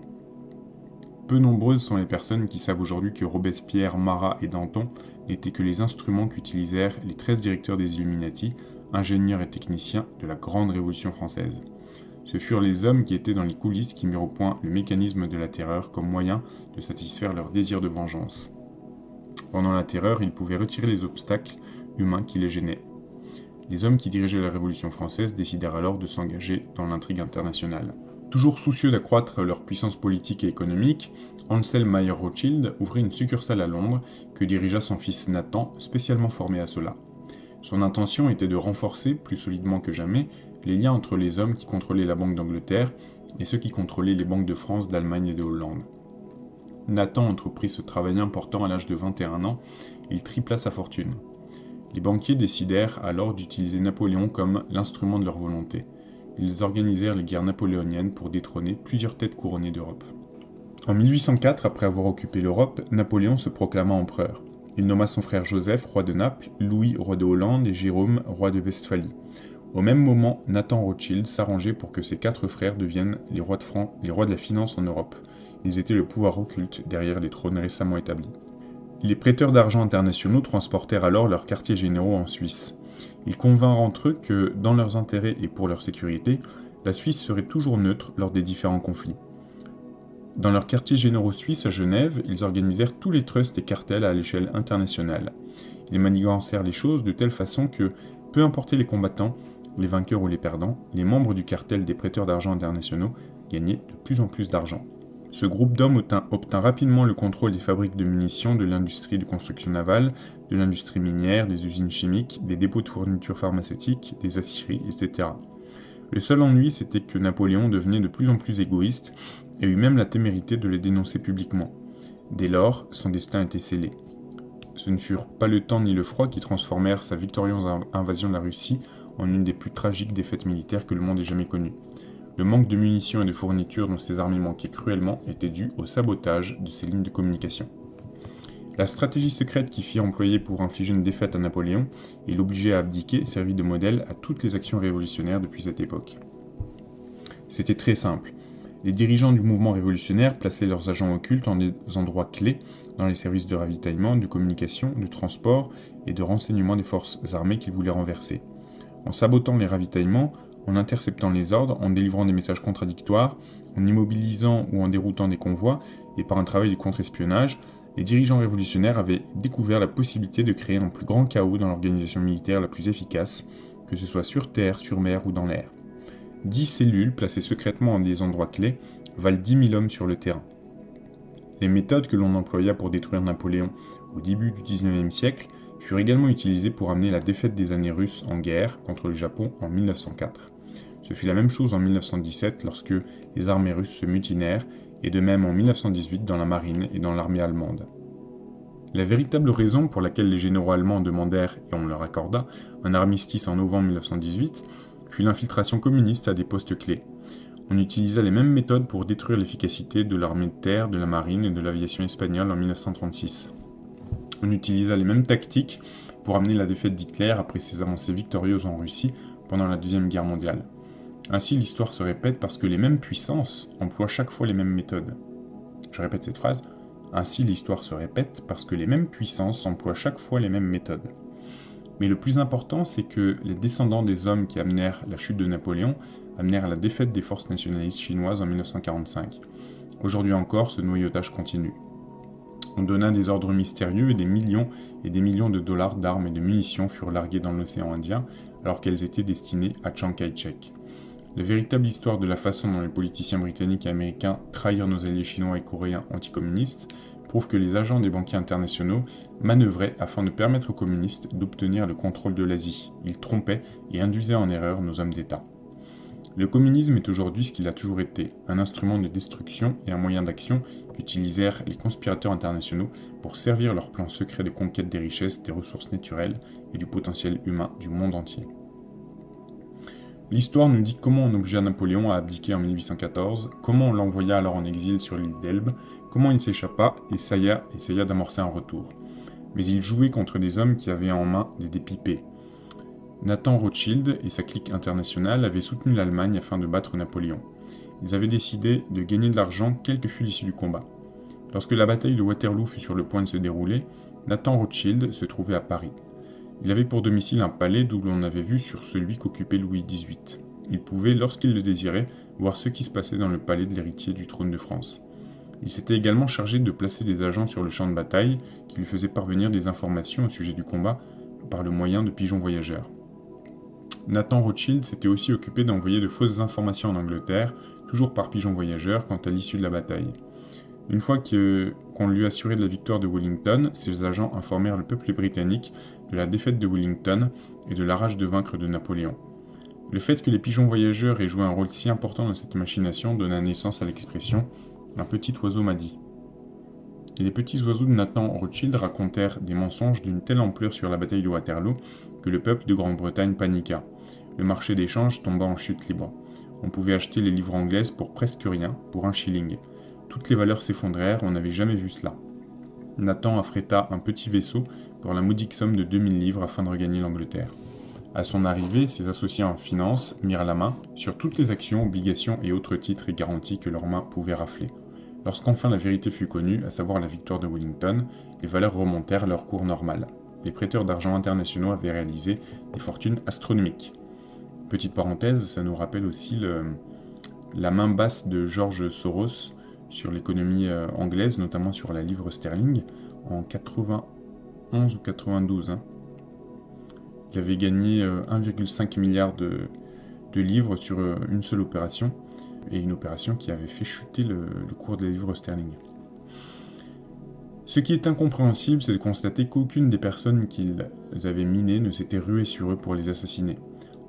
Peu nombreuses sont les personnes qui savent aujourd'hui que Robespierre, Marat et Danton n'étaient que les instruments qu'utilisèrent les 13 directeurs des Illuminati, ingénieurs et techniciens de la Grande Révolution française. Ce furent les hommes qui étaient dans les coulisses qui mirent au point le mécanisme de la terreur comme moyen de satisfaire leur désir de vengeance. Pendant la terreur, ils pouvaient retirer les obstacles humains qui les gênaient. Les hommes qui dirigeaient la Révolution française décidèrent alors de s'engager dans l'intrigue internationale. Toujours soucieux d'accroître leur puissance politique et économique, Ansel Mayer Rothschild ouvrit une succursale à Londres que dirigea son fils Nathan, spécialement formé à cela. Son intention était de renforcer, plus solidement que jamais, les liens entre les hommes qui contrôlaient la Banque d'Angleterre et ceux qui contrôlaient les banques de France, d'Allemagne et de Hollande. Nathan entreprit ce travail important à l'âge de 21 ans, il tripla sa fortune. Les banquiers décidèrent alors d'utiliser Napoléon comme l'instrument de leur volonté. Ils organisèrent les guerres napoléoniennes pour détrôner plusieurs têtes couronnées d'Europe. En 1804, après avoir occupé l'Europe, Napoléon se proclama empereur. Il nomma son frère Joseph, roi de Naples, Louis, roi de Hollande et Jérôme, roi de Westphalie. Au même moment, Nathan Rothschild s'arrangeait pour que ses 4 frères deviennent les rois de la finance en Europe. Ils étaient le pouvoir occulte derrière les trônes récemment établis. Les prêteurs d'argent internationaux transportèrent alors leurs quartiers généraux en Suisse. Ils convinrent entre eux que, dans leurs intérêts et pour leur sécurité, la Suisse serait toujours neutre lors des différents conflits. Dans leurs quartiers généraux suisses à Genève, ils organisèrent tous les trusts et cartels à l'échelle internationale. Ils manigancèrent les choses de telle façon que, peu importe les combattants, les vainqueurs ou les perdants, les membres du cartel des prêteurs d'argent internationaux gagnaient de plus en plus d'argent. Ce groupe d'hommes obtint rapidement le contrôle des fabriques de munitions, de l'industrie de construction navale, de l'industrie minière, des usines chimiques, des dépôts de fournitures pharmaceutiques, des aciéries, etc. Le seul ennui, c'était que Napoléon devenait de plus en plus égoïste et eut même la témérité de les dénoncer publiquement. Dès lors, son destin était scellé. Ce ne furent pas le temps ni le froid qui transformèrent sa victorieuse invasion de la Russie en une des plus tragiques défaites militaires que le monde ait jamais connues. Le manque de munitions et de fournitures dont ses armées manquaient cruellement était dû au sabotage de ses lignes de communication. La stratégie secrète qui fit employer pour infliger une défaite à Napoléon et l'obliger à abdiquer servit de modèle à toutes les actions révolutionnaires depuis cette époque. C'était très simple. Les dirigeants du mouvement révolutionnaire plaçaient leurs agents occultes en des endroits clés dans les services de ravitaillement, de communication, de transport et de renseignement des forces armées qu'ils voulaient renverser. En sabotant les ravitaillements, en interceptant les ordres, en délivrant des messages contradictoires, en immobilisant ou en déroutant des convois, et par un travail de contre-espionnage, les dirigeants révolutionnaires avaient découvert la possibilité de créer un plus grand chaos dans l'organisation militaire la plus efficace, que ce soit sur terre, sur mer ou dans l'air. 10 cellules placées secrètement en des endroits clés valent 10 000 hommes sur le terrain. Les méthodes que l'on employa pour détruire Napoléon au début du XIXe siècle furent également utilisées pour amener la défaite des années russes en guerre contre le Japon en 1904. Ce fut la même chose en 1917 lorsque les armées russes se mutinèrent, et de même en 1918 dans la marine et dans l'armée allemande. La véritable raison pour laquelle les généraux allemands demandèrent, et on leur accorda, un armistice en novembre 1918 fut l'infiltration communiste à des postes clés. On utilisa les mêmes méthodes pour détruire l'efficacité de l'armée de terre, de la marine et de l'aviation espagnole en 1936. On utilisa les mêmes tactiques pour amener la défaite d'Hitler après ses avancées victorieuses en Russie pendant la Deuxième Guerre mondiale. Ainsi, l'histoire se répète parce que les mêmes puissances emploient chaque fois les mêmes méthodes. Je répète cette phrase. Ainsi, l'histoire se répète parce que les mêmes puissances emploient chaque fois les mêmes méthodes. Mais le plus important, c'est que les descendants des hommes qui amenèrent la chute de Napoléon amenèrent à la défaite des forces nationalistes chinoises en 1945. Aujourd'hui encore, ce noyautage continue. On donna des ordres mystérieux et des millions de dollars d'armes et de munitions furent largués dans l'océan Indien alors qu'elles étaient destinées à Chiang Kai-shek. La véritable histoire de la façon dont les politiciens britanniques et américains trahirent nos alliés chinois et coréens anticommunistes prouve que les agents des banquiers internationaux manœuvraient afin de permettre aux communistes d'obtenir le contrôle de l'Asie. Ils trompaient et induisaient en erreur nos hommes d'État. Le communisme est aujourd'hui ce qu'il a toujours été, un instrument de destruction et un moyen d'action qu'utilisèrent les conspirateurs internationaux pour servir leurs plans secrets de conquête des richesses, des ressources naturelles et du potentiel humain du monde entier. L'histoire nous dit comment on obligea Napoléon à abdiquer en 1814, comment on l'envoya alors en exil sur l'île d'Elbe, comment il s'échappa et essaya d'amorcer un retour. Mais il jouait contre des hommes qui avaient en main des dépipés. Nathan Rothschild et sa clique internationale avaient soutenu l'Allemagne afin de battre Napoléon. Ils avaient décidé de gagner de l'argent quelle que fût l'issue du combat. Lorsque la bataille de Waterloo fut sur le point de se dérouler, Nathan Rothschild se trouvait à Paris. Il avait pour domicile un palais d'où l'on avait vu sur celui qu'occupait Louis XVIII. Il pouvait, lorsqu'il le désirait, voir ce qui se passait dans le palais de l'héritier du trône de France. Il s'était également chargé de placer des agents sur le champ de bataille qui lui faisaient parvenir des informations au sujet du combat par le moyen de pigeons voyageurs. Nathan Rothschild s'était aussi occupé d'envoyer de fausses informations en Angleterre, toujours par pigeons voyageurs, quant à l'issue de la bataille. Une fois qu'on lui assurait de la victoire de Wellington, ses agents informèrent le peuple britannique de la défaite de Wellington et de la rage de vaincre de Napoléon. Le fait que les pigeons voyageurs aient joué un rôle si important dans cette machination donna naissance à l'expression « un petit oiseau m'a dit ». et les petits oiseaux de Nathan Rothschild racontèrent des mensonges d'une telle ampleur sur la bataille de Waterloo que le peuple de Grande-Bretagne paniqua. Le marché d'échange tomba en chute libre. On pouvait acheter les livres anglaises pour presque rien, pour 1 shilling. Toutes les valeurs s'effondrèrent, on n'avait jamais vu cela. Nathan affréta un petit vaisseau pour la modique somme de 2000 livres afin de regagner l'Angleterre. À son arrivée, ses associés en finance mirent la main sur toutes les actions, obligations et autres titres et garanties que leurs mains pouvaient rafler. Lorsqu'enfin la vérité fut connue, à savoir la victoire de Wellington, les valeurs remontèrent à leur cours normal. Les prêteurs d'argent internationaux avaient réalisé des fortunes astronomiques. Petite parenthèse, ça nous rappelle aussi la main basse de George Soros sur l'économie anglaise, notamment sur la livre sterling, en 91 ou 92. Il avait gagné 1,5 milliard de livres sur une seule opération, et une opération qui avait fait chuter le cours des livres sterling. Ce qui est incompréhensible, c'est de constater qu'aucune des personnes qu'ils avaient minées ne s'était ruée sur eux pour les assassiner.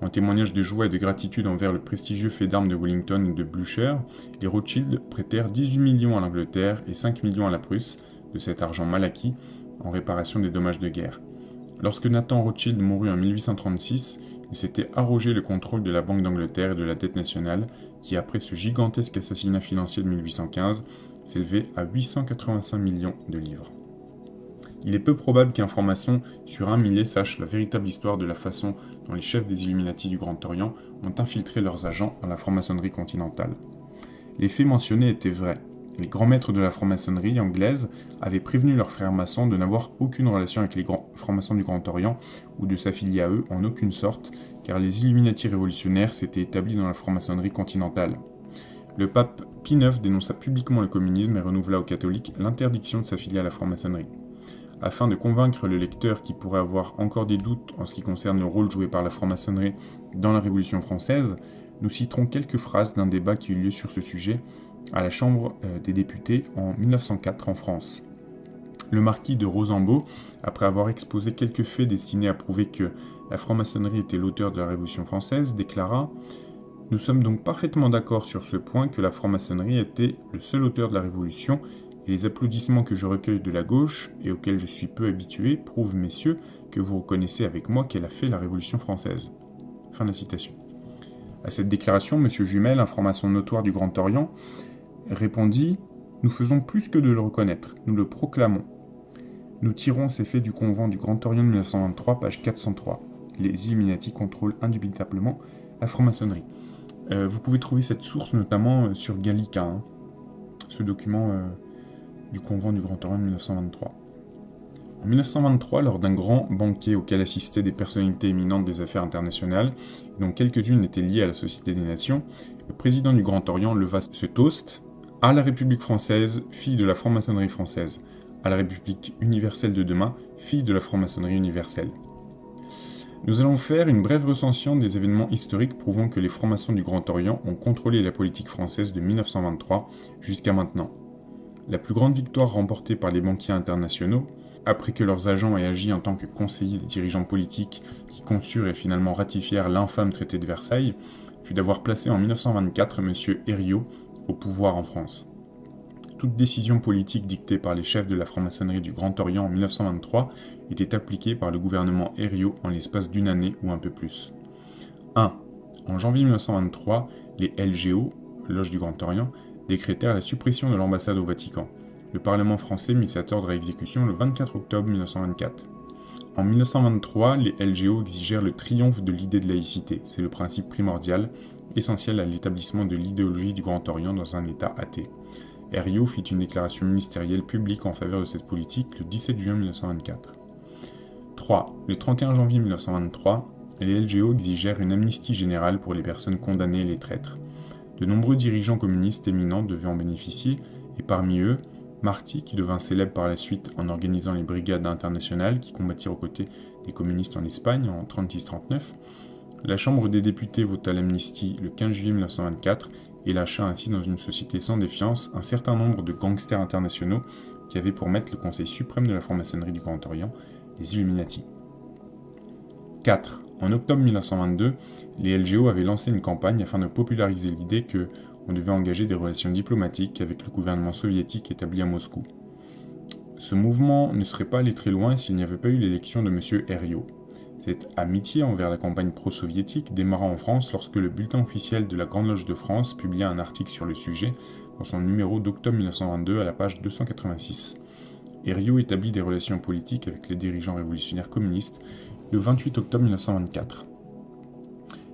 En témoignage de joie et de gratitude envers le prestigieux fait d'armes de Wellington et de Blücher, les Rothschild prêtèrent 18 millions à l'Angleterre et 5 millions à la Prusse de cet argent mal acquis en réparation des dommages de guerre. Lorsque Nathan Rothschild mourut en 1836, il s'était arrogé le contrôle de la Banque d'Angleterre et de la dette nationale, qui après ce gigantesque assassinat financier de 1815, s'élevait à 885 millions de livres. Il est peu probable qu'un franc-maçon sur un millier sache la véritable histoire de la façon dont les chefs des Illuminati du Grand Orient ont infiltré leurs agents dans la franc-maçonnerie continentale. Les faits mentionnés étaient vrais. Les grands maîtres de la franc-maçonnerie anglaise avaient prévenu leurs frères maçons de n'avoir aucune relation avec les francs-maçons du Grand Orient ou de s'affilier à eux en aucune sorte, car les Illuminati révolutionnaires s'étaient établis dans la franc-maçonnerie continentale. Le pape Pie IX dénonça publiquement le communisme et renouvela aux catholiques l'interdiction de s'affilier à la franc-maçonnerie. Afin de convaincre le lecteur qui pourrait avoir encore des doutes en ce qui concerne le rôle joué par la franc-maçonnerie dans la Révolution française, nous citerons quelques phrases d'un débat qui eut lieu sur ce sujet à la Chambre des députés en 1904 en France. Le marquis de Rosambeau, après avoir exposé quelques faits destinés à prouver que la franc-maçonnerie était l'auteur de la Révolution française, déclara « Nous sommes donc parfaitement d'accord sur ce point que la franc-maçonnerie était le seul auteur de la Révolution, et les applaudissements que je recueille de la gauche, et auxquels je suis peu habitué, prouvent, messieurs, que vous reconnaissez avec moi qu'elle a fait la Révolution française. » Fin de la citation. À cette déclaration, M. Jumel, un franc-maçon notoire du Grand Orient, répondit « Nous faisons plus que de le reconnaître, nous le proclamons. Nous tirons ces faits du convent du Grand Orient de 1923, page 403. Les Illuminati contrôlent indubitablement la franc-maçonnerie. » Vous pouvez trouver cette source notamment sur Gallica, ce document du convent du Grand Orient de 1923. En 1923, lors d'un grand banquet auquel assistaient des personnalités éminentes des affaires internationales, dont quelques-unes étaient liées à la Société des Nations, le président du Grand Orient leva ce toast « À la République française, fille de la franc-maçonnerie française. À la République universelle de demain, fille de la franc-maçonnerie universelle. » Nous allons faire une brève recension des événements historiques prouvant que les francs-maçons du Grand Orient ont contrôlé la politique française de 1923 jusqu'à maintenant. La plus grande victoire remportée par les banquiers internationaux, après que leurs agents aient agi en tant que conseillers des dirigeants politiques qui conçurent et finalement ratifièrent l'infâme traité de Versailles, fut d'avoir placé en 1924 M. Herriot au pouvoir en France. Toute décision politique dictée par les chefs de la franc-maçonnerie du Grand Orient en 1923 était appliquée par le gouvernement Herriot en l'espace d'une année ou un peu plus. 1. En janvier 1923, les LGO, Loge du Grand Orient, décrétèrent la suppression de l'ambassade au Vatican. Le Parlement français mit cet ordre à exécution le 24 octobre 1924. En 1923, les LGO exigèrent le triomphe de l'idée de laïcité. C'est le principe primordial, essentiel à l'établissement de l'idéologie du Grand Orient dans un État athée. Herriot fit une déclaration ministérielle publique en faveur de cette politique le 17 juin 1924. 3. Le 31 janvier 1923, les LGO exigèrent une amnistie générale pour les personnes condamnées et les traîtres. De nombreux dirigeants communistes éminents devaient en bénéficier, et parmi eux, Marty, qui devint célèbre par la suite en organisant les brigades internationales qui combattirent aux côtés des communistes en Espagne en 1936-1939. La Chambre des députés vota l'amnistie le 15 juillet 1924 et lâcha ainsi dans une société sans défiance un certain nombre de gangsters internationaux qui avaient pour maître le Conseil suprême de la franc-maçonnerie du Grand Orient, les Illuminati. 4. En octobre 1922, les LGO avaient lancé une campagne afin de populariser l'idée que on devait engager des relations diplomatiques avec le gouvernement soviétique établi à Moscou. Ce mouvement ne serait pas allé très loin s'il n'y avait pas eu l'élection de M. Herriot. Cette amitié envers la campagne pro-soviétique démarra en France lorsque le bulletin officiel de la Grande Loge de France publia un article sur le sujet dans son numéro d'octobre 1922 à la page 286. Herriot établit des relations politiques avec les dirigeants révolutionnaires communistes le 28 octobre 1924.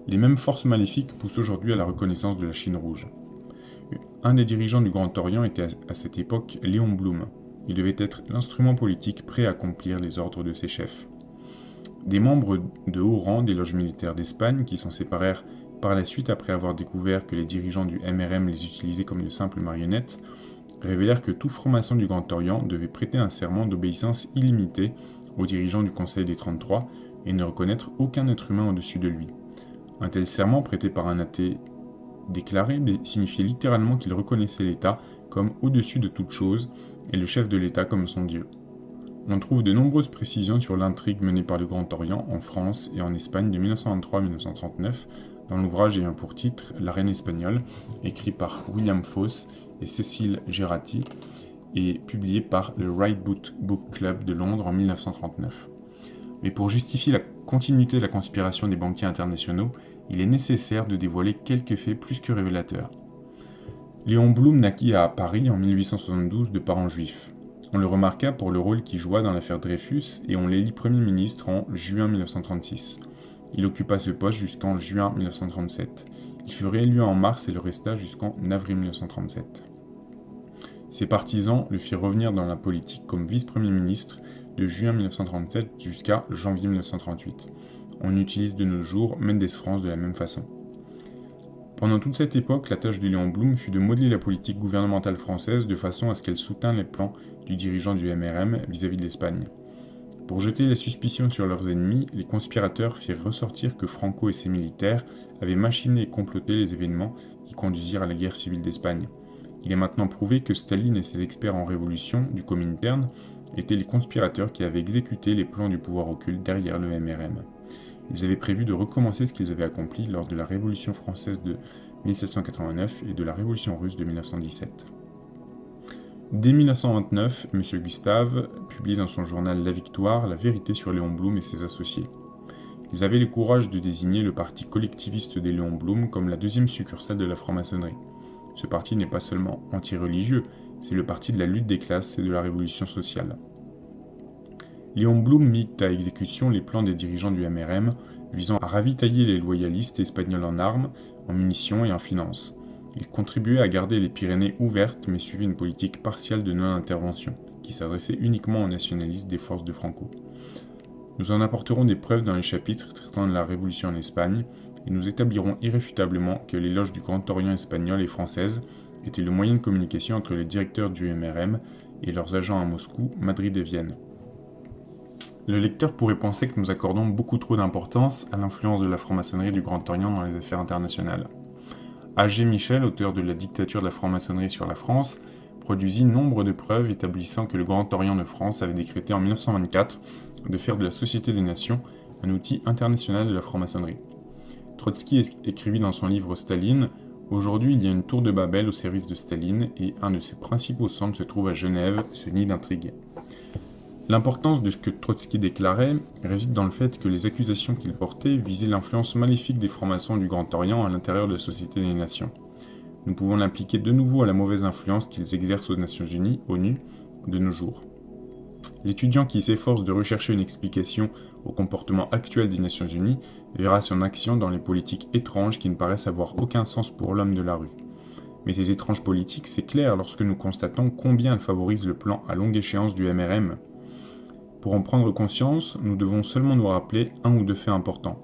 Les mêmes forces maléfiques poussent aujourd'hui à la reconnaissance de la Chine rouge. Un des dirigeants du Grand Orient était à cette époque Léon Blum. Il devait être l'instrument politique prêt à accomplir les ordres de ses chefs. Des membres de haut rang des loges militaires d'Espagne, qui s'en séparèrent par la suite après avoir découvert que les dirigeants du MRM les utilisaient comme de simples marionnettes, révélèrent que tout franc-maçon du Grand Orient devait prêter un serment d'obéissance illimitée aux dirigeants du Conseil des 33 et ne reconnaître aucun être humain au-dessus de lui. Un tel serment, prêté par un athée déclaré, signifiait littéralement qu'il reconnaissait l'État comme au-dessus de toute chose et le chef de l'État comme son Dieu. On trouve de nombreuses précisions sur l'intrigue menée par le Grand Orient en France et en Espagne de 1923 à 1939 dans l'ouvrage ayant pour titre La Reine espagnole, écrit par William Foss et Cécile Gérati et publié par le Right Book Club de Londres en 1939. Mais pour justifier la continuité de la conspiration des banquiers internationaux, il est nécessaire de dévoiler quelques faits plus que révélateurs. Léon Blum naquit à Paris en 1872 de parents juifs. On le remarqua pour le rôle qu'il joua dans l'affaire Dreyfus et on l'élit Premier ministre en juin 1936. Il occupa ce poste jusqu'en juin 1937. Il fut réélu en mars et le resta jusqu'en avril 1937. Ses partisans le firent revenir dans la politique comme vice-premier ministre de juin 1937 jusqu'à janvier 1938. On utilise de nos jours Mendes France de la même façon. Pendant toute cette époque, la tâche de Léon Blum fut de modeler la politique gouvernementale française de façon à ce qu'elle soutînt les plans du dirigeant du MRM vis-à-vis de l'Espagne. Pour jeter la suspicion sur leurs ennemis, les conspirateurs firent ressortir que Franco et ses militaires avaient machiné et comploté les événements qui conduisirent à la guerre civile d'Espagne. Il est maintenant prouvé que Staline et ses experts en révolution du Comintern étaient les conspirateurs qui avaient exécuté les plans du pouvoir occulte derrière le MRM. Ils avaient prévu de recommencer ce qu'ils avaient accompli lors de la Révolution française de 1789 et de la Révolution russe de 1917. Dès 1929, M. Gustave publie dans son journal La Victoire la vérité sur Léon Blum et ses associés. Ils avaient le courage de désigner le parti collectiviste des Léon Blum comme la deuxième succursale de la franc-maçonnerie. Ce parti n'est pas seulement anti-religieux, c'est le parti de la lutte des classes et de la révolution sociale. Léon Blum mit à exécution les plans des dirigeants du MRM visant à ravitailler les loyalistes espagnols en armes, en munitions et en finances. Il contribuait à garder les Pyrénées ouvertes mais suivait une politique partiale de non-intervention, qui s'adressait uniquement aux nationalistes des forces de Franco. Nous en apporterons des preuves dans les chapitres traitant de la Révolution en Espagne, et nous établirons irréfutablement que les loges du Grand Orient espagnol et françaises étaient le moyen de communication entre les directeurs du MRM et leurs agents à Moscou, Madrid et Vienne. Le lecteur pourrait penser que nous accordons beaucoup trop d'importance à l'influence de la franc-maçonnerie du Grand Orient dans les affaires internationales. A.G. Michel, auteur de La dictature de la franc-maçonnerie sur la France, produisit nombre de preuves établissant que le Grand Orient de France avait décrété en 1924 de faire de la Société des Nations un outil international de la franc-maçonnerie. Trotsky écrivit dans son livre Staline « Aujourd'hui, il y a une tour de Babel au service de Staline et un de ses principaux centres se trouve à Genève, ce nid d'intrigue. » L'importance de ce que Trotsky déclarait réside dans le fait que les accusations qu'il portait visaient l'influence maléfique des francs-maçons du Grand Orient à l'intérieur de la Société des Nations. Nous pouvons l'impliquer de nouveau à la mauvaise influence qu'ils exercent aux Nations Unies, ONU, de nos jours. L'étudiant qui s'efforce de rechercher une explication au comportement actuel des Nations Unies verra son action dans les politiques étranges qui ne paraissent avoir aucun sens pour l'homme de la rue. Mais ces étranges politiques s'éclairent lorsque nous constatons combien elles favorisent le plan à longue échéance du MRM. Pour en prendre conscience, nous devons seulement nous rappeler un ou deux faits importants.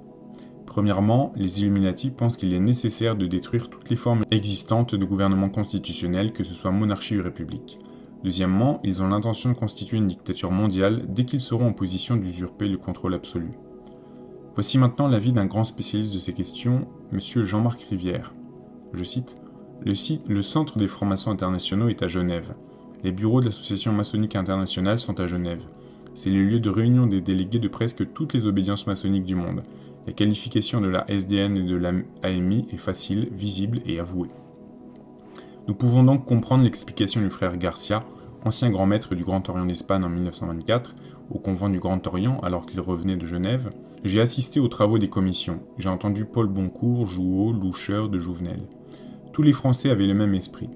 Premièrement, les Illuminati pensent qu'il est nécessaire de détruire toutes les formes existantes de gouvernement constitutionnel, que ce soit monarchie ou république. Deuxièmement, ils ont l'intention de constituer une dictature mondiale dès qu'ils seront en position d'usurper le contrôle absolu. Voici maintenant l'avis d'un grand spécialiste de ces questions, M. Jean-Marc Rivière. Je cite « Le centre des francs-maçons internationaux est à Genève. Les bureaux de l'association maçonnique internationale sont à Genève. C'est le lieu de réunion des délégués de presque toutes les obédiences maçonniques du monde. La qualification de la SDN et de la AMI est facile, visible et avouée. » Nous pouvons donc comprendre l'explication du frère Garcia Ancien grand maître du Grand Orient d'Espagne en 1924, au convent du Grand Orient alors qu'il revenait de Genève, j'ai assisté aux travaux des commissions. J'ai entendu Paul Boncourt, Jouhaud, Loucheur de Jouvenel. Tous les Français avaient le même esprit.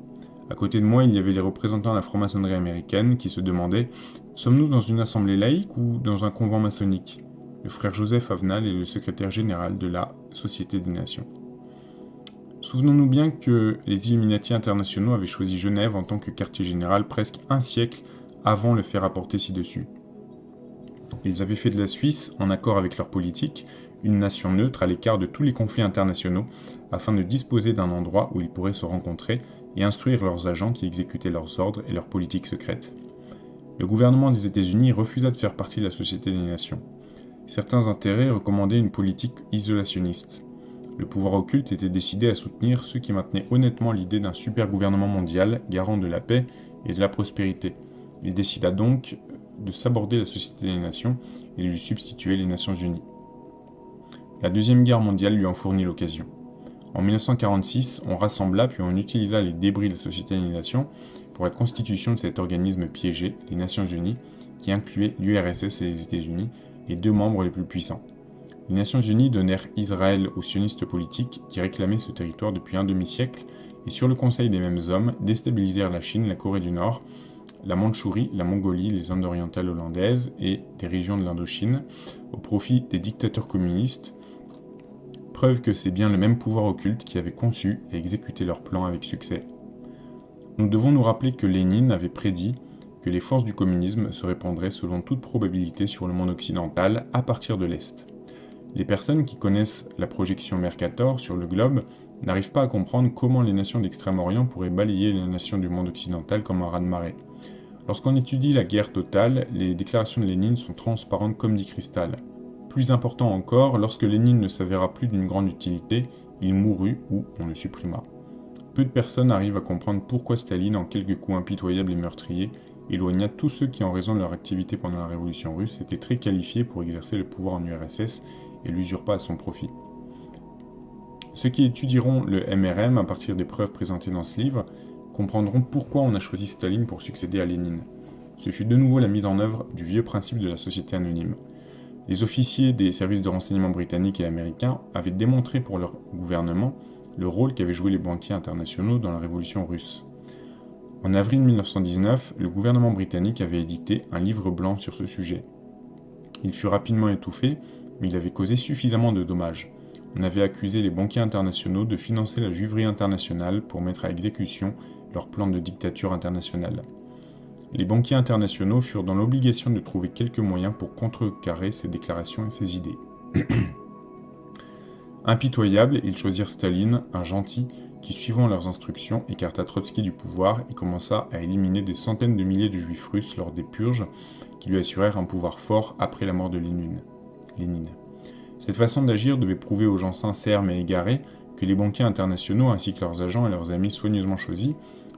À côté de moi, il y avait les représentants de la franc-maçonnerie américaine qui se demandaient: sommes-nous dans une assemblée laïque ou dans un convent maçonnique? Le frère Joseph Avenal est le secrétaire général de la Société des Nations. Souvenons-nous bien que les Illuminati internationaux avaient choisi Genève en tant que quartier général presque un siècle avant le fait rapporté ci-dessus. Ils avaient fait de la Suisse, en accord avec leur politique, une nation neutre à l'écart de tous les conflits internationaux, afin de disposer d'un endroit où ils pourraient se rencontrer et instruire leurs agents qui exécutaient leurs ordres et leurs politiques secrètes. Le gouvernement des États-Unis refusa de faire partie de la Société des Nations. Certains intérêts recommandaient une politique isolationniste. Le pouvoir occulte était décidé à soutenir ceux qui maintenaient honnêtement l'idée d'un super gouvernement mondial, garant de la paix et de la prospérité. Il décida donc de s'aborder la Société des Nations et de lui substituer les Nations Unies. La Deuxième Guerre mondiale lui en fournit l'occasion. En 1946, on rassembla puis on utilisa les débris de la Société des Nations pour la constitution de cet organisme piégé, les Nations Unies, qui incluait l'URSS et les États-Unis, les deux membres les plus puissants. Les Nations Unies donnèrent Israël aux sionistes politiques qui réclamaient ce territoire depuis un demi-siècle et sur le conseil des mêmes hommes déstabilisèrent la Chine, la Corée du Nord, la Mandchourie, la Mongolie, les Indes orientales hollandaises et des régions de l'Indochine au profit des dictateurs communistes, preuve que c'est bien le même pouvoir occulte qui avait conçu et exécuté leur plan avec succès. Nous devons nous rappeler que Lénine avait prédit que les forces du communisme se répandraient selon toute probabilité sur le monde occidental à partir de l'Est. Les personnes qui connaissent la projection Mercator sur le globe n'arrivent pas à comprendre comment les nations d'Extrême-Orient pourraient balayer les nations du monde occidental comme un raz-de-marée. Lorsqu'on étudie la guerre totale, les déclarations de Lénine sont transparentes comme du cristal. Plus important encore, lorsque Lénine ne s'avéra plus d'une grande utilité, il mourut ou on le supprima. Peu de personnes arrivent à comprendre pourquoi Staline, en quelques coups impitoyables et meurtriers, éloigna tous ceux qui, en raison de leur activité pendant la Révolution russe, étaient très qualifiés pour exercer le pouvoir en URSS et l'usurpa à son profit. Ceux qui étudieront le MRM à partir des preuves présentées dans ce livre comprendront pourquoi on a choisi Staline pour succéder à Lénine. Ce fut de nouveau la mise en œuvre du vieux principe de la société anonyme. Les officiers des services de renseignement britanniques et américains avaient démontré pour leur gouvernement le rôle qu'avaient joué les banquiers internationaux dans la révolution russe. En avril 1919, le gouvernement britannique avait édité un livre blanc sur ce sujet. Il fut rapidement étouffé, mais il avait causé suffisamment de dommages. On avait accusé les banquiers internationaux de financer la juiverie internationale pour mettre à exécution leur plan de dictature internationale. Les banquiers internationaux furent dans l'obligation de trouver quelques moyens pour contrecarrer ces déclarations et ces idées. Impitoyables, ils choisirent Staline, un gentil, qui, suivant leurs instructions, écarta Trotsky du pouvoir et commença à éliminer des centaines de milliers de juifs russes lors des purges qui lui assurèrent un pouvoir fort après la mort de Lénine. Cette façon d'agir devait prouver aux gens sincères mais égarés que les banquiers internationaux ainsi que leurs agents et leurs amis soigneusement choisis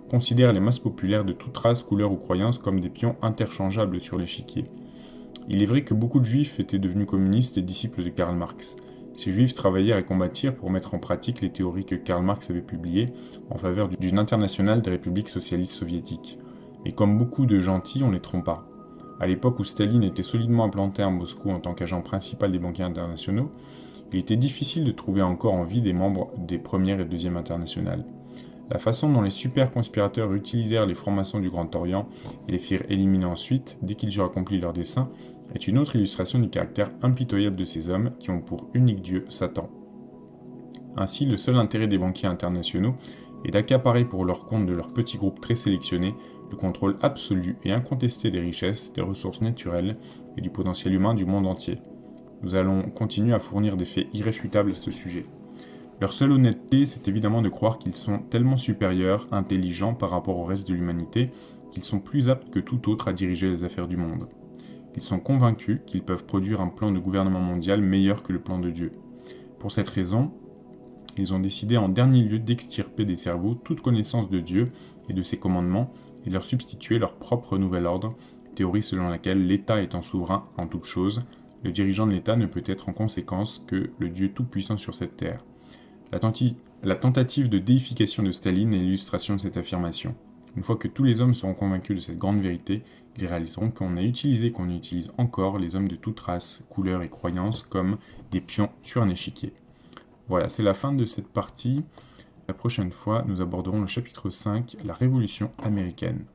considèrent les masses populaires de toute race, couleur ou croyance comme des pions interchangeables sur l'échiquier. Il est vrai que beaucoup de juifs étaient devenus communistes et disciples de Karl Marx. Ces juifs travaillèrent et combattirent pour mettre en pratique les théories que Karl Marx avait publiées en faveur d'une internationale des républiques socialistes soviétiques. Mais comme beaucoup de gentils, on les trompa. À l'époque où Staline était solidement implanté à Moscou en tant qu'agent principal des banquiers internationaux, il était difficile de trouver encore en vie des membres des premières et deuxièmes internationales. La façon dont les super conspirateurs utilisèrent les francs-maçons du Grand Orient et les firent éliminer ensuite, dès qu'ils eurent accompli leur dessein, est une autre illustration du caractère impitoyable de ces hommes qui ont pour unique dieu Satan. Ainsi, le seul intérêt des banquiers internationaux est d'accaparer pour leur compte de leurs petits groupes très sélectionnés le contrôle absolu et incontesté des richesses, des ressources naturelles et du potentiel humain du monde entier. Nous allons continuer à fournir des faits irréfutables à ce sujet. Leur seule honnêteté, c'est évidemment de croire qu'ils sont tellement supérieurs, intelligents par rapport au reste de l'humanité, qu'ils sont plus aptes que tout autre à diriger les affaires du monde. Ils sont convaincus qu'ils peuvent produire un plan de gouvernement mondial meilleur que le plan de Dieu. Pour cette raison, ils ont décidé en dernier lieu d'extirper des cerveaux toute connaissance de Dieu et de ses commandements et de leur substituer leur propre nouvel ordre, théorie selon laquelle l'État étant souverain en toute chose, le dirigeant de l'État ne peut être en conséquence que le Dieu tout-puissant sur cette terre. La tentative de déification de Staline est l'illustration de cette affirmation. Une fois que tous les hommes seront convaincus de cette grande vérité, ils réaliseront qu'on a utilisé et qu'on utilise encore les hommes de toute race, couleur et croyance comme des pions sur un échiquier. Voilà, c'est la fin de cette partie. La prochaine fois, nous aborderons le chapitre 5, la Révolution américaine.